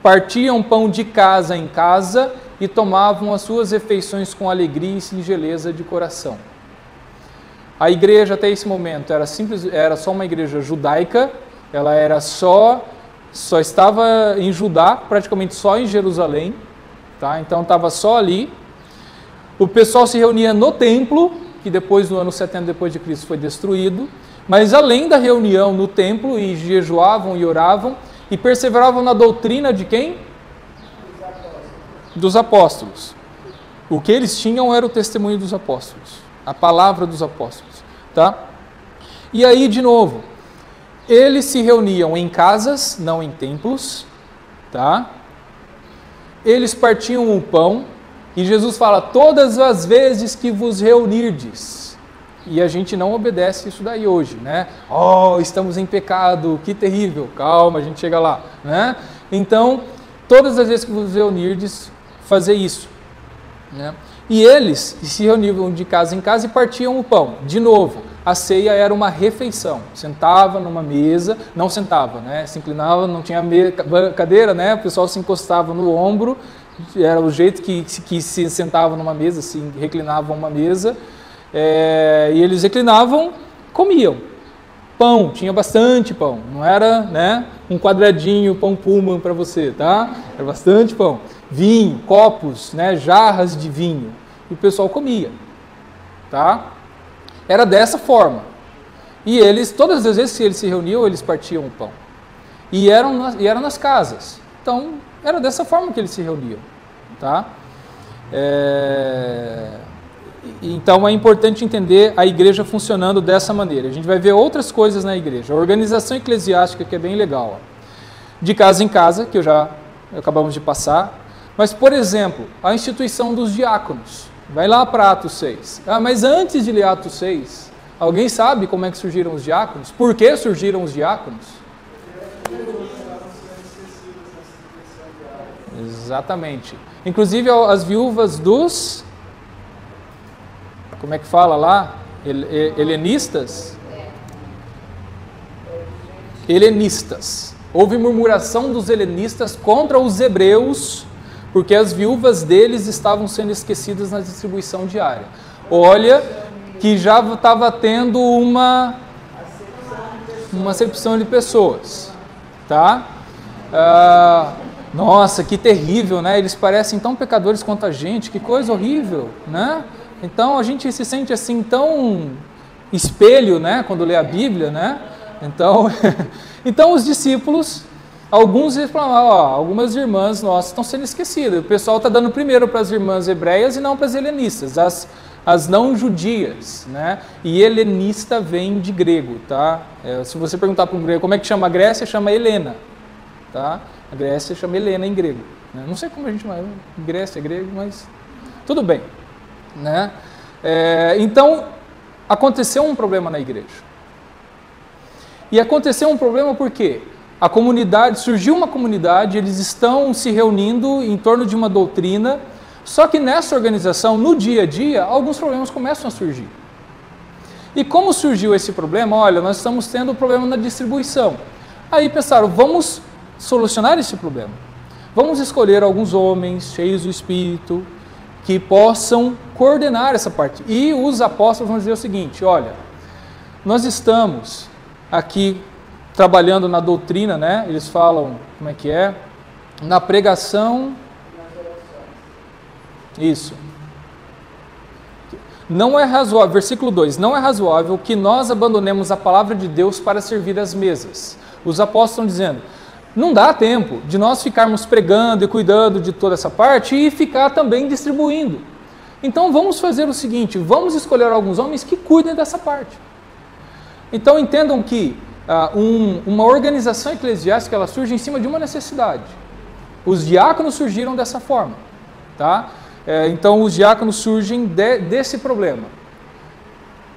partiam pão de casa em casa e tomavam as suas refeições com alegria e singeleza de coração. A igreja até esse momento era só uma igreja judaica, ela era só estava em Judá, praticamente só em Jerusalém, tá? Então estava só ali. O pessoal se reunia no templo, que depois no ano 70 depois de Cristo foi destruído, mas além da reunião no templo, e jejuavam e oravam, e perseveravam na doutrina de quem? Dos apóstolos. O que eles tinham era o testemunho dos apóstolos, a palavra dos apóstolos. Tá? E aí, de novo, eles se reuniam em casas, não em templos, tá? Eles partiam o pão, e Jesus fala, todas as vezes que vos reunirdes, e a gente não obedece isso daí hoje, né? Oh, estamos em pecado, que terrível, calma, a gente chega lá, né? Então, todas as vezes que vos reunirdes, fazer isso, né? E eles se reuniam de casa em casa e partiam o pão. De novo, a ceia era uma refeição. Sentava numa mesa, não sentava, né? Se inclinava, não tinha cadeira, né? O pessoal se encostava no ombro, era o jeito que se sentava numa mesa, se reclinavam uma mesa. E eles reclinavam, comiam. Pão, tinha bastante pão. Não era, né, um quadradinho, pão Pullman para você, tá? Era bastante pão. Vinho, copos, né, jarras de vinho. E o pessoal comia, tá? Era dessa forma. E eles, todas as vezes que eles se reuniam, eles partiam o pão. E eram nas casas. Então, era dessa forma que eles se reuniam, tá? Então, é importante entender a igreja funcionando dessa maneira. A gente vai ver outras coisas na igreja. A organização eclesiástica, que é bem legal. Ó. De casa em casa, que acabamos de passar. Mas, por exemplo, a instituição dos diáconos. Vai lá para Atos 6. Mas antes de ler Atos 6, alguém sabe como é que surgiram os diáconos? Por que surgiram os diáconos? Exatamente. Inclusive as viúvas dos... Como é que fala lá? Helenistas? Helenistas. Houve murmuração dos helenistas contra os hebreus, porque as viúvas deles estavam sendo esquecidas na distribuição diária. Olha que já estava tendo uma acepção de pessoas, tá? Nossa, que terrível, né? Eles parecem tão pecadores quanto a gente, que coisa horrível, né? Então a gente se sente assim tão espelho, né? Quando lê a Bíblia, né? Então os discípulos, alguns falam, algumas irmãs nossas estão sendo esquecidas. O pessoal está dando primeiro para as irmãs hebreias e não para as helenistas, as não judias, né? E helenista vem de grego, tá? Se você perguntar para um grego como é que chama a Grécia, chama Helena, tá? A Grécia chama Helena em grego. Né? Não sei como a gente chama Grécia, grego, mas tudo bem, né? Então aconteceu um problema na igreja. E aconteceu um problema por quê? a comunidade, surgiu uma comunidade, eles estão se reunindo em torno de uma doutrina, só que nessa organização, no dia a dia, alguns problemas começam a surgir. E como surgiu esse problema? Olha, nós estamos tendo um problema na distribuição. Aí pensaram, vamos solucionar esse problema. Vamos escolher alguns homens cheios do Espírito, que possam coordenar essa parte. E os apóstolos vão dizer o seguinte, olha, nós estamos aqui trabalhando na doutrina, né? Eles falam, como é que é? Na pregação. Isso. Não é razoável, versículo 2, não é razoável que nós abandonemos a palavra de Deus para servir às mesas. Os apóstolos estão dizendo, não dá tempo de nós ficarmos pregando e cuidando de toda essa parte e ficar também distribuindo. Então vamos fazer o seguinte, vamos escolher alguns homens que cuidem dessa parte. Então entendam que uma organização eclesiástica ela surge em cima de uma necessidade. Os diáconos surgiram dessa forma, tá? Então os diáconos surgem desse problema.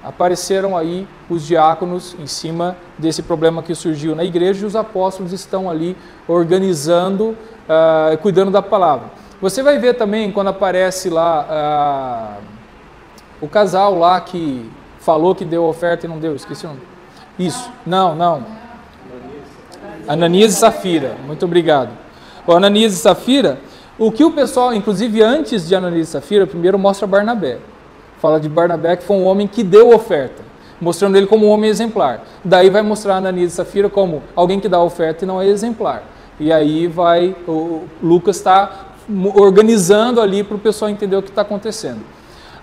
Apareceram aí os diáconos em cima desse problema que surgiu na igreja e os apóstolos estão ali organizando, cuidando da palavra. Você vai ver também quando aparece lá o casal lá que falou que deu oferta e não deu, esqueci o nome. Isso, não. Ananias e Safira, muito obrigado. O Ananias e Safira, o que o pessoal, inclusive antes de Ananias e Safira, primeiro mostra Barnabé. Fala de Barnabé que foi um homem que deu oferta, mostrando ele como um homem exemplar. Daí vai mostrar Ananias e Safira como alguém que dá oferta e não é exemplar. E aí o Lucas está organizando ali para o pessoal entender o que está acontecendo.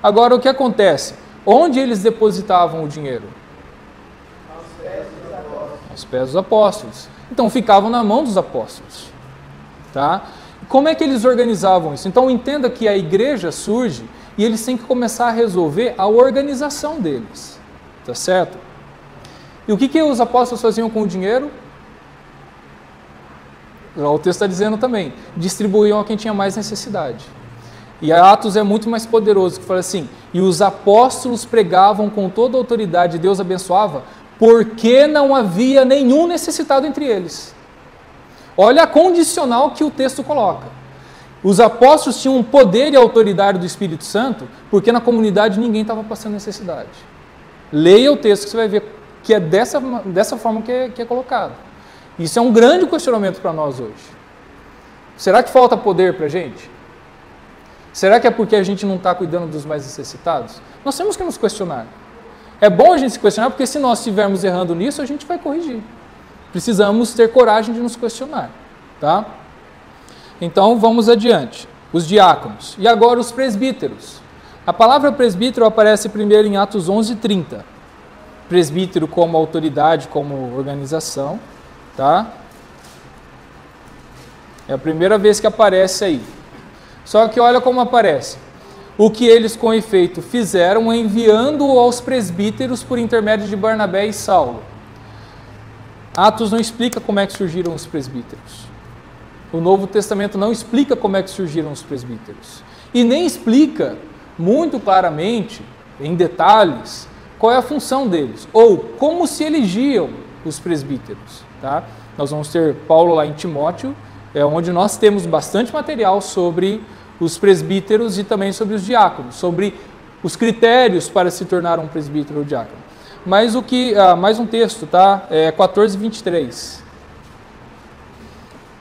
Agora, o que acontece? Onde eles depositavam o dinheiro? Aos pés dos apóstolos. Então, ficavam na mão dos apóstolos. Tá? Como é que eles organizavam isso? Então, entenda que a igreja surge e eles têm que começar a resolver a organização deles. Tá certo? E o que os apóstolos faziam com o dinheiro? O texto está dizendo também, distribuíam a quem tinha mais necessidade. E Atos é muito mais poderoso, que fala assim, e os apóstolos pregavam com toda a autoridade, Deus abençoava, porque não havia nenhum necessitado entre eles. Olha a condicional que o texto coloca. Os apóstolos tinham poder e autoridade do Espírito Santo, porque na comunidade ninguém estava passando necessidade. Leia o texto que você vai ver que é dessa forma que é colocado. Isso é um grande questionamento para nós hoje. Será que falta poder para a gente? Será que é porque a gente não está cuidando dos mais necessitados? Nós temos que nos questionar. É bom a gente se questionar, porque se nós estivermos errando nisso, a gente vai corrigir. Precisamos ter coragem de nos questionar. Tá? Então, vamos adiante. Os diáconos. E agora os presbíteros. A palavra presbítero aparece primeiro em Atos 11:30. Presbítero como autoridade, como organização. Tá? É a primeira vez que aparece aí. Só que olha como aparece. O que eles com efeito fizeram enviando-o aos presbíteros por intermédio de Barnabé e Saulo. Atos não explica como é que surgiram os presbíteros. O Novo Testamento não explica como é que surgiram os presbíteros. E nem explica muito claramente, em detalhes, qual é a função deles. Ou como se elegiam os presbíteros. Tá? Nós vamos ter Paulo lá em Timóteo, onde nós temos bastante material sobre os presbíteros e também sobre os diáconos, sobre os critérios para se tornar um presbítero ou diácono. Mas mais um texto, tá? 14:23,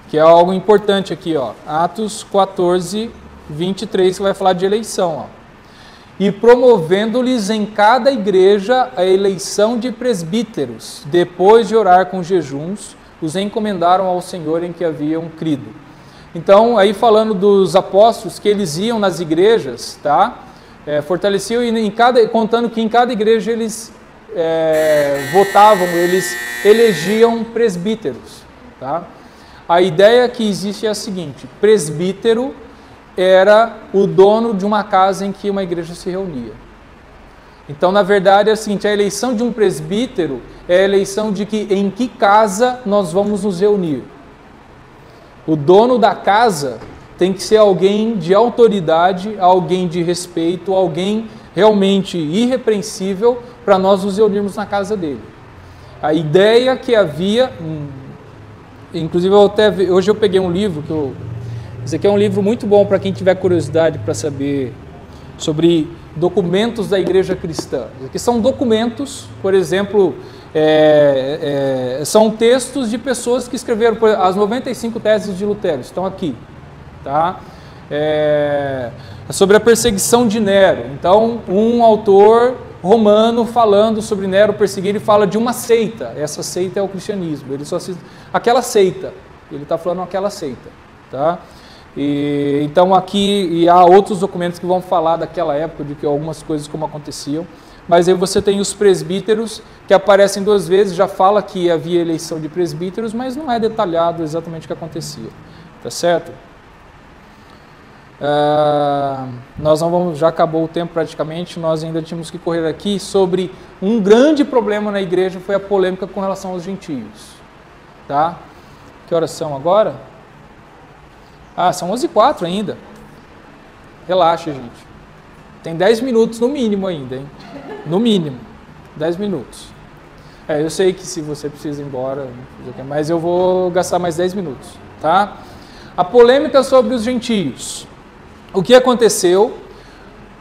que é algo importante aqui, ó. Atos 14:23, que vai falar de eleição, ó. E promovendo-lhes em cada igreja a eleição de presbíteros, depois de orar com jejuns, os encomendaram ao Senhor em que haviam crido. Então, aí falando dos apóstolos, que eles iam nas igrejas, tá? Fortaleciam, e contando que em cada igreja eles votavam, eles elegiam presbíteros. Tá? A ideia que existe é a seguinte: presbítero era o dono de uma casa em que uma igreja se reunia. Então, na verdade, é o seguinte: a eleição de um presbítero é a eleição de em que casa nós vamos nos reunir. O dono da casa tem que ser alguém de autoridade, alguém de respeito, alguém realmente irrepreensível para nós nos reunirmos na casa dele. A ideia que havia inclusive hoje eu peguei um livro, esse aqui é um livro muito bom para quem tiver curiosidade para saber sobre documentos da igreja cristã. Aqui são documentos, por exemplo, são textos de pessoas que escreveram as 95 teses de Lutero, estão aqui, tá? Sobre a perseguição de Nero. Então, um autor romano falando sobre Nero perseguir, ele fala de uma seita. Essa seita é o cristianismo. Ele só cita aquela seita. Ele está falando aquela seita, tá? Então aqui há outros documentos que vão falar daquela época, de que algumas coisas como aconteciam. Mas aí você tem os presbíteros, que aparecem 2 vezes, já fala que havia eleição de presbíteros, mas não é detalhado exatamente o que acontecia. Tá certo? Nós não vamos, já acabou o tempo praticamente, nós ainda tínhamos que correr aqui sobre um grande problema na igreja, foi a polêmica com relação aos gentios. Tá? Que horas são agora? São 11h04 ainda. Relaxa, gente. Tem 10 minutos no mínimo ainda, hein? No mínimo, 10 minutos. Eu sei que se você precisa ir embora, mas eu vou gastar mais 10 minutos, tá? A polêmica sobre os gentios. O que aconteceu?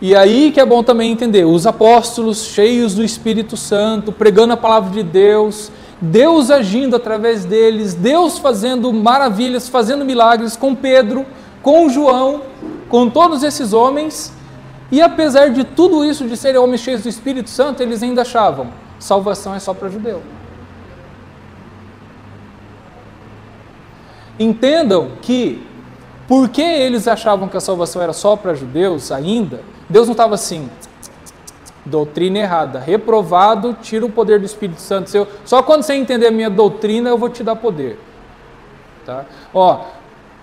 E aí que é bom também entender, os apóstolos cheios do Espírito Santo, pregando a palavra de Deus, Deus agindo através deles, Deus fazendo maravilhas, fazendo milagres com Pedro, com João, com todos esses homens, e apesar de tudo isso, de serem homens cheios do Espírito Santo, eles ainda achavam, salvação é só para judeu. Entendam que, porque eles achavam que a salvação era só para judeus ainda, Deus não estava assim, doutrina errada, reprovado, tira o poder do Espírito Santo. Só quando você entender a minha doutrina, eu vou te dar poder. Tá?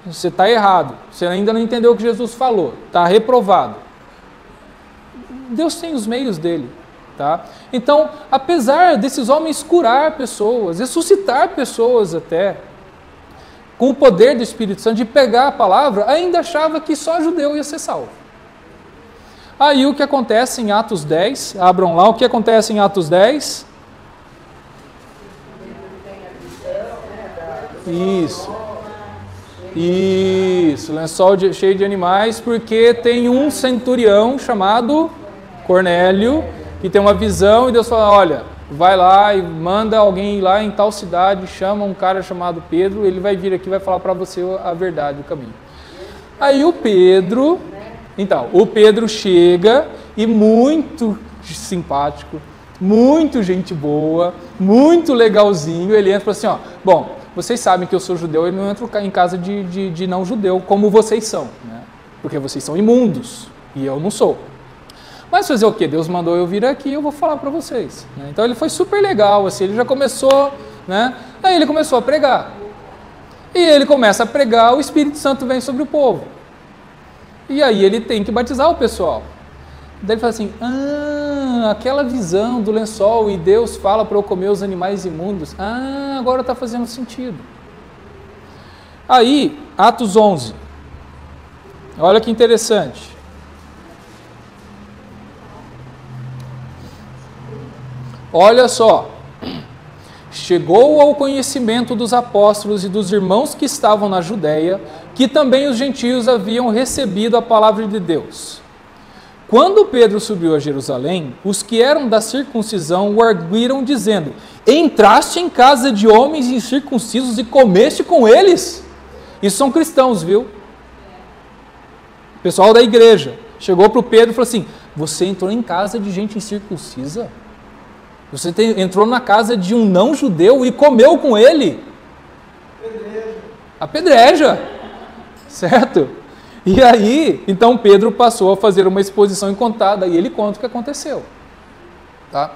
Você está errado, você ainda não entendeu o que Jesus falou, está reprovado. Deus tem os meios dele. Tá? Então, apesar desses homens curar pessoas, ressuscitar pessoas até, com o poder do Espírito Santo, de pegar a palavra, ainda achava que só judeu ia ser salvo. Aí o que acontece em Atos 10, abram lá, o que acontece em Atos 10? Isso, lençol cheio de animais, porque tem um centurião chamado Cornélio, que tem uma visão e Deus fala, olha, vai lá e manda alguém ir lá em tal cidade, chama um cara chamado Pedro, ele vai vir aqui e vai falar para você a verdade, o caminho. Aí o Pedro chega e muito simpático, muito gente boa, muito legalzinho, ele entra e fala assim, bom, vocês sabem que eu sou judeu, eu não entro em casa de não judeu como vocês são, né? Porque vocês são imundos e eu não sou. Mas fazer o quê? Deus mandou eu vir aqui, eu vou falar para vocês. Né? Então ele foi super legal, assim, ele já começou, né? Aí ele começou a pregar. E ele começa a pregar, o Espírito Santo vem sobre o povo. E aí ele tem que batizar o pessoal. Daí ele fala assim, aquela visão do lençol e Deus fala para eu comer os animais imundos. Agora está fazendo sentido. Aí, Atos 11. Olha que interessante. Olha só, chegou ao conhecimento dos apóstolos e dos irmãos que estavam na Judéia, que também os gentios haviam recebido a palavra de Deus. Quando Pedro subiu a Jerusalém, os que eram da circuncisão o arguíram dizendo, entraste em casa de homens incircuncisos e comeste com eles? Isso são cristãos, viu? Pessoal da igreja chegou para o Pedro e falou assim, você entrou em casa de gente incircuncisa? Você entrou na casa de um não-judeu e comeu com ele? Apedreja. Certo? E aí, então Pedro passou a fazer uma exposição contada e ele conta o que aconteceu. Tá?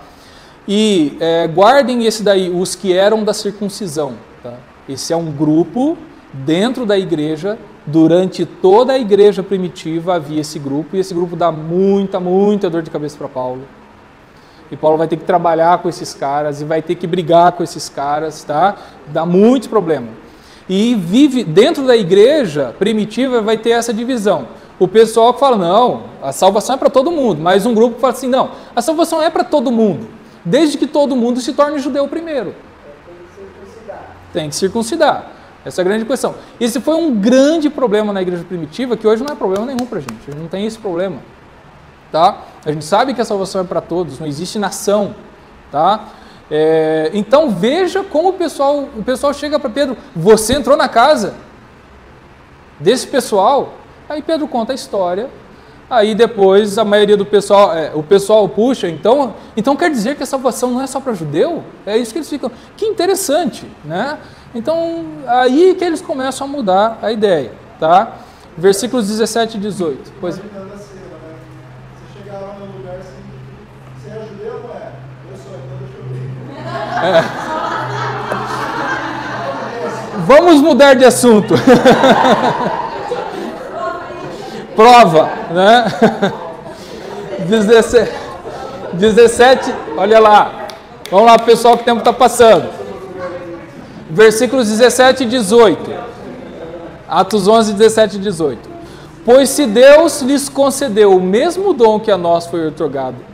E guardem esse daí, os que eram da circuncisão. Tá? Esse é um grupo dentro da igreja, durante toda a igreja primitiva havia esse grupo, e esse grupo dá muita dor de cabeça para Paulo. E Paulo vai ter que trabalhar com esses caras e vai ter que brigar com esses caras, tá? Dá muito problema. E vive dentro da igreja primitiva vai ter essa divisão. O pessoal que fala, não, a salvação é para todo mundo, mas um grupo que fala assim, não, a salvação é para todo mundo, desde que todo mundo se torne judeu primeiro. Tem que circuncidar. Essa é a grande questão. Esse foi um grande problema na igreja primitiva, que hoje não é problema nenhum para a gente. A gente não tem esse problema. Tá? A gente sabe que a salvação é para todos, não existe nação. Tá? Então veja como o pessoal chega para Pedro. Você entrou na casa desse pessoal? Aí Pedro conta a história. Aí depois a maioria do pessoal, o pessoal puxa, então quer dizer que a salvação não é só para judeu? É isso que eles ficam, que interessante, né? Então, aí que eles começam a mudar a ideia, tá? Versículos 17 e 18. Pois... Você chegava no lugar assim, você é judeu ou não é? Eu sou, então deixa eu ver. Vamos mudar de assunto. Prova, né? 17, olha lá. Vamos lá, pessoal, que o tempo está passando. Versículos 17 e 18. Atos 11, 17 e 18. Pois se Deus lhes concedeu o mesmo dom que a nós foi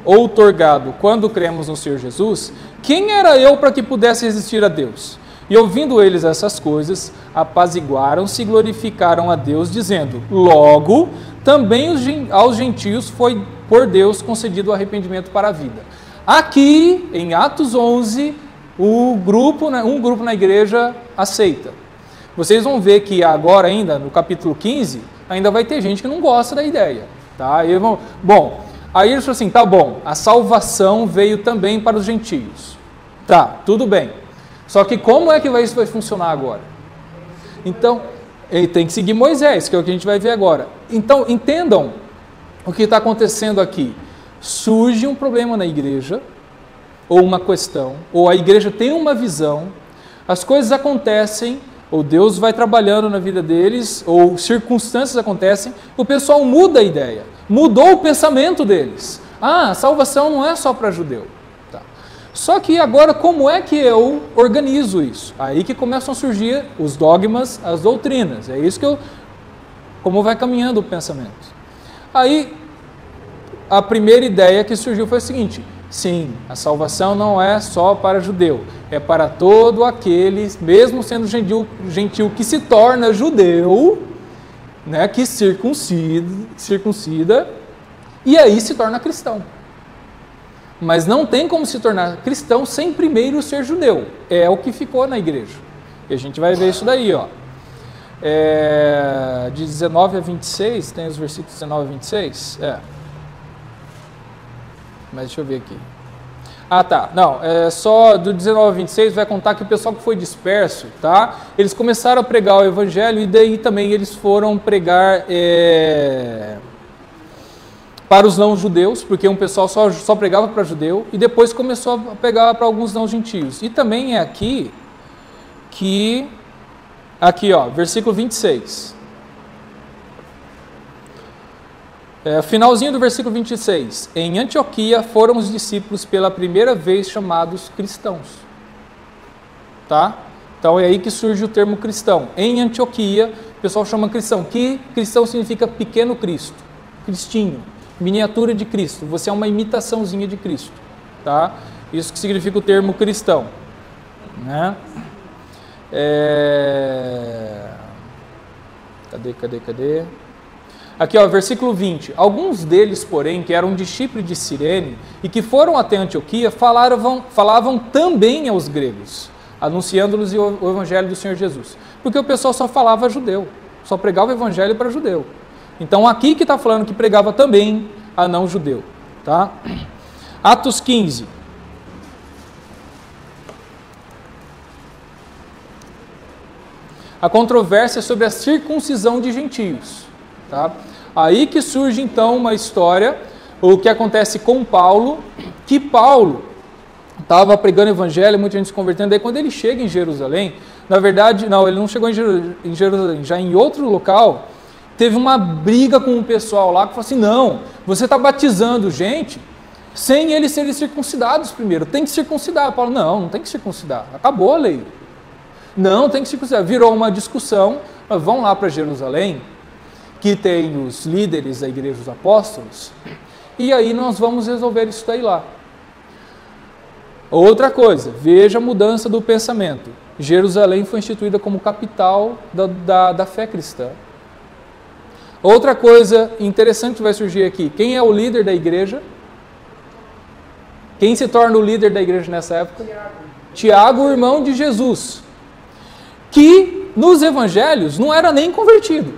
outorgado quando cremos no Senhor Jesus, quem era eu para que pudesse resistir a Deus? E ouvindo eles essas coisas, apaziguaram-se e glorificaram a Deus, dizendo, logo, também aos gentios foi por Deus concedido o arrependimento para a vida. Aqui, em Atos 11, um grupo na igreja aceita. Vocês vão ver que agora ainda, no capítulo 15, ainda vai ter gente que não gosta da ideia. Tá? Aí eles falam assim, tá bom, a salvação veio também para os gentios. Tá, tudo bem. Só que como é que isso vai funcionar agora? Então, ele tem que seguir Moisés, que é o que a gente vai ver agora. Então, entendam o que está acontecendo aqui. Surge um problema na igreja, ou uma questão, ou a igreja tem uma visão, as coisas acontecem, ou Deus vai trabalhando na vida deles, ou circunstâncias acontecem, o pessoal muda a ideia, mudou o pensamento deles. A salvação não é só para judeu. Tá. Só que agora, como é que eu organizo isso? Aí que começam a surgir os dogmas, as doutrinas. É isso como vai caminhando o pensamento. Aí, a primeira ideia que surgiu foi a seguinte: sim, a salvação não é só para judeu, é para todo aquele, mesmo sendo gentil que se torna judeu, né, que circuncida, e aí se torna cristão. Mas não tem como se tornar cristão sem primeiro ser judeu. É o que ficou na igreja. E a gente vai ver isso daí, ó. De 19 a 26, tem os versículos 19 a 26? Mas deixa eu ver aqui. Ah, tá. Não, só do 19 a 26 vai contar que o pessoal que foi disperso, tá? Eles começaram a pregar o evangelho e daí também eles foram pregar para os não-judeus, porque um pessoal só pregava para judeu, e depois começou a pregar para alguns não-gentios. E também é aqui, ó, versículo 26. Finalzinho do versículo 26. Em Antioquia foram os discípulos pela primeira vez chamados cristãos. Tá? Então é aí que surge o termo cristão. Em Antioquia, o pessoal chama cristão. Que cristão significa pequeno Cristo, cristinho, miniatura de Cristo. Você é uma imitaçãozinha de Cristo. Tá? Isso que significa o termo cristão. Né? Cadê? Aqui, ó, versículo 20. Alguns deles, porém, que eram de Chipre e de Cirene e que foram até Antioquia, falavam também aos gregos, anunciando-lhes o evangelho do Senhor Jesus. Porque o pessoal só falava judeu, só pregava o evangelho para judeu. Então, aqui que está falando que pregava também a não judeu. Tá? Atos 15. A controvérsia sobre a circuncisão de gentios. Tá? Aí que surge então uma história, o que acontece com Paulo, que Paulo estava pregando o evangelho, muita gente se convertendo, daí quando ele chega em Jerusalém, na verdade, não, ele não chegou em Jerusalém, já em outro local, teve uma briga com o pessoal lá, que falou assim, não, você está batizando gente sem eles serem circuncidados primeiro, tem que circuncidar. Paulo, não tem que circuncidar, acabou a lei. Não, tem que circuncidar. Virou uma discussão, vão lá para Jerusalém, que tem os líderes da igreja dos apóstolos, e aí nós vamos resolver isso daí lá. Outra coisa, veja a mudança do pensamento. Jerusalém foi instituída como capital da fé cristã. Outra coisa interessante que vai surgir aqui, quem é o líder da igreja? Quem se torna o líder da igreja nessa época? Tiago, o irmão de Jesus, que nos evangelhos não era nem convertido,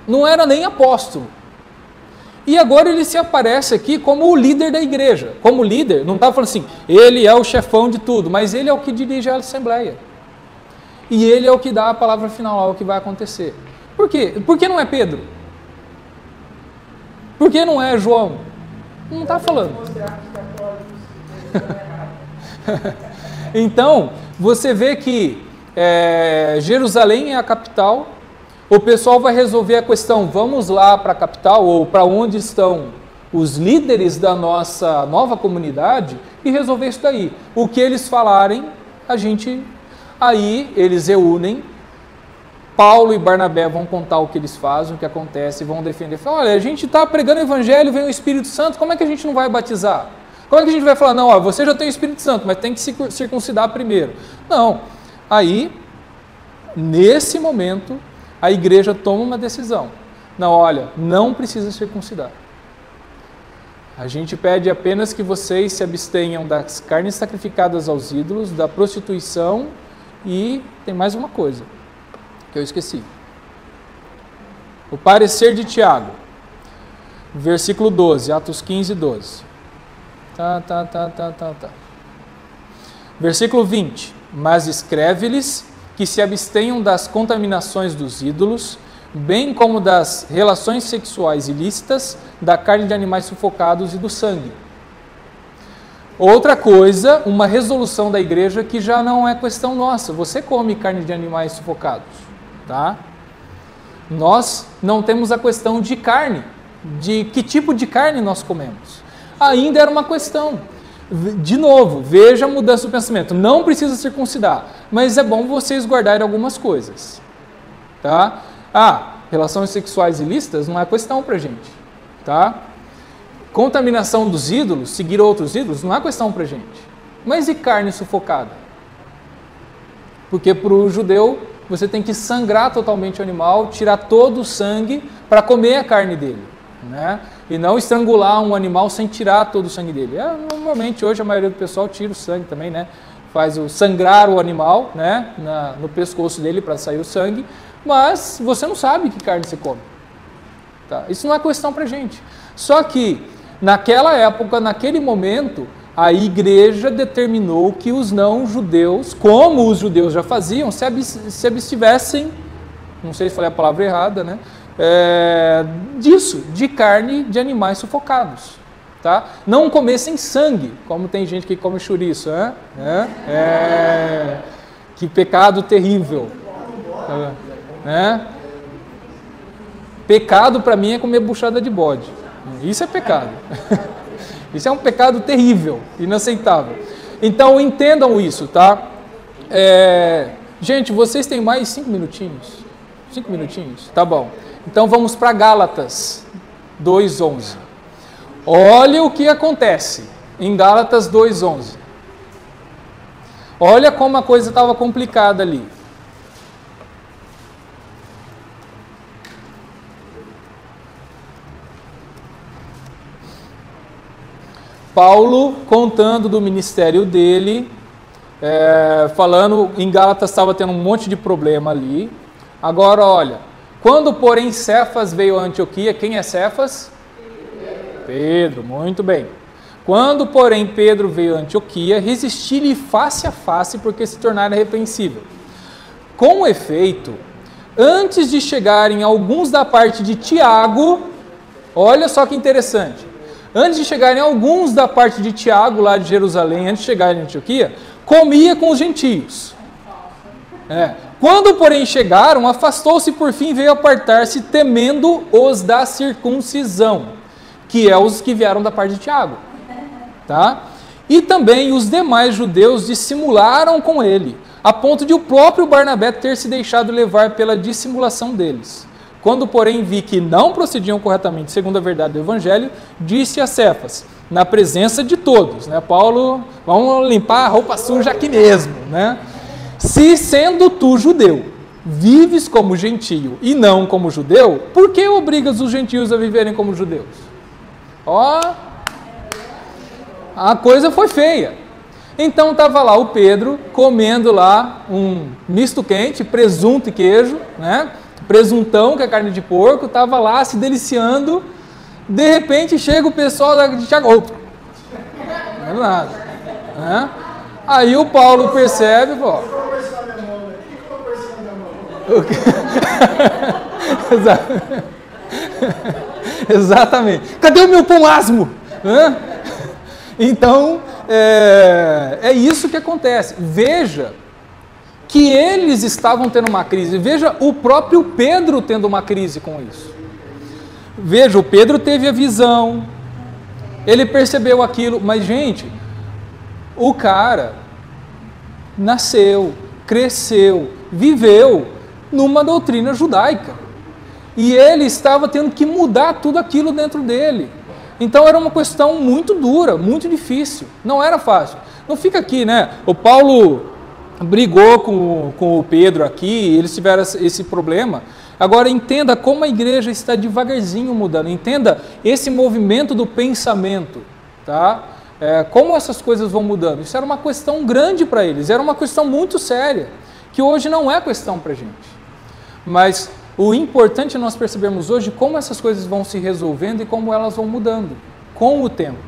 não era nem apóstolo. E agora ele se aparece aqui como o líder da igreja. Como líder, não estava falando assim, ele é o chefão de tudo, mas ele é o que dirige a assembleia. E ele é o que dá a palavra final, é o que vai acontecer. Por quê? Por que não é Pedro? Por que não é João? Não está falando. Então, você vê que Jerusalém é a capital. O pessoal vai resolver a questão, vamos lá para a capital ou para onde estão os líderes da nossa nova comunidade e resolver isso daí. O que eles falarem, aí eles reúnem, Paulo e Barnabé vão contar o que eles fazem, o que acontece, vão defender. Olha, a gente está pregando o evangelho, vem o Espírito Santo, como é que a gente não vai batizar? Como é que a gente vai falar, não, você já tem o Espírito Santo, mas tem que se circuncidar primeiro? Não, aí, nesse momento, a igreja toma uma decisão. Não, olha, não precisa circuncidar. A gente pede apenas que vocês se abstenham das carnes sacrificadas aos ídolos, da prostituição e tem mais uma coisa que eu esqueci. O parecer de Tiago, versículo 12, Atos 15, 12. Versículo 20. Mas escreve-lhes que se abstenham das contaminações dos ídolos, bem como das relações sexuais ilícitas, da carne de animais sufocados e do sangue. Outra coisa, uma resolução da igreja que já não é questão nossa. Você come carne de animais sufocados, tá? Nós não temos a questão de carne, de que tipo de carne nós comemos. Ainda era uma questão. De novo, veja a mudança do pensamento. Não precisa circuncidar, mas é bom vocês guardarem algumas coisas. Tá? Relações sexuais ilícitas não é questão pra gente. Tá? Contaminação dos ídolos, seguir outros ídolos, não é questão pra gente. Mas e carne sufocada? Porque para o judeu, você tem que sangrar totalmente o animal, tirar todo o sangue para comer a carne dele. Né? E não estrangular um animal sem tirar todo o sangue dele. Normalmente hoje a maioria do pessoal tira o sangue também, né? Faz o sangrar o animal, né? No pescoço dele para sair o sangue, mas você não sabe que carne você come. Tá? Isso não é questão para gente. Só que naquela época, naquele momento, a igreja determinou que os não-judeus, como os judeus já faziam, se abstivessem, não sei se falei a palavra errada, né? De carne de animais sufocados, tá? Não comessem sangue, como tem gente que come chouriço, que pecado terrível, né? Pecado para mim é comer buchada de bode, isso é pecado, isso é um pecado terrível, inaceitável. Então entendam isso, tá? Gente, vocês têm mais 5 minutinhos? 5 minutinhos? Tá bom. Então vamos para Gálatas 2:11. Olha o que acontece em Gálatas 2:11. Olha como a coisa estava complicada ali. Paulo contando do ministério dele, falando, em Gálatas estava tendo um monte de problema ali. Agora olha, quando porém Cefas veio a Antioquia, quem é Cefas? Pedro, muito bem. Quando porém Pedro veio a Antioquia, resisti-lhe face a face, porque se tornara irrepreensível. Com efeito, antes de chegarem alguns da parte de Tiago, olha só que interessante, antes de chegarem alguns da parte de Tiago, lá de Jerusalém, antes de chegarem em Antioquia, comia com os gentios. Quando, porém, chegaram, afastou-se por fim e veio apartar-se, temendo os da circuncisão, que é os que vieram da parte de Tiago. Tá? E também os demais judeus dissimularam com ele, a ponto de o próprio Barnabé ter se deixado levar pela dissimulação deles. Quando, porém, vi que não procediam corretamente segundo a verdade do Evangelho, disse a Cefas, na presença de todos, né? Paulo, vamos limpar a roupa suja aqui mesmo, né? Se sendo tu judeu, vives como gentio e não como judeu, por que obrigas os gentios a viverem como judeus? Ó, a coisa foi feia. Então estava lá o Pedro comendo lá um misto quente, presunto e queijo, né? Presuntão, que é carne de porco, estava lá se deliciando. De repente chega o pessoal de Tiago, não é nada, né? Aí o Paulo percebe, pô. Exatamente. Cadê o meu pão asmo? Então, é isso que acontece. Veja que eles estavam tendo uma crise. Veja o próprio Pedro tendo uma crise com isso. Veja, o Pedro teve a visão, ele percebeu aquilo, mas, gente, o cara nasceu, cresceu, viveu numa doutrina judaica. E ele estava tendo que mudar tudo aquilo dentro dele. Então era uma questão muito dura, muito difícil. Não era fácil. Não fica aqui, né? O Paulo brigou com o Pedro aqui, eles tiveram esse problema. Agora entenda como a igreja está devagarzinho mudando. Entenda esse movimento do pensamento, tá? Como essas coisas vão mudando. Isso era uma questão grande para eles, era uma questão muito séria, que hoje não é questão para a gente. Mas o importante é nós percebermos hoje como essas coisas vão se resolvendo e como elas vão mudando com o tempo.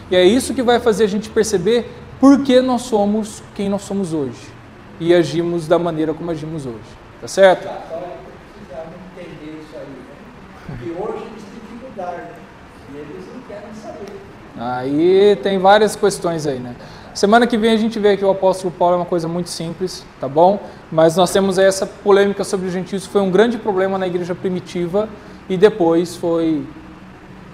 E é isso que vai fazer a gente perceber por que nós somos quem nós somos hoje e agimos da maneira como agimos hoje. Tá certo? Entender isso aí, né? E hoje eles têm que mudar, né? E eles não querem saber. Aí tem várias questões aí, né? Semana que vem a gente vê que o apóstolo Paulo é uma coisa muito simples, tá bom? Mas nós temos aí essa polêmica sobre os gentios, que foi um grande problema na igreja primitiva e depois foi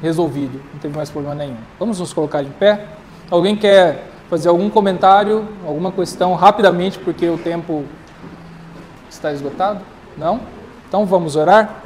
resolvido, não teve mais problema nenhum. Vamos nos colocar de pé? Alguém quer fazer algum comentário, alguma questão rapidamente, porque o tempo está esgotado? Não? Então vamos orar?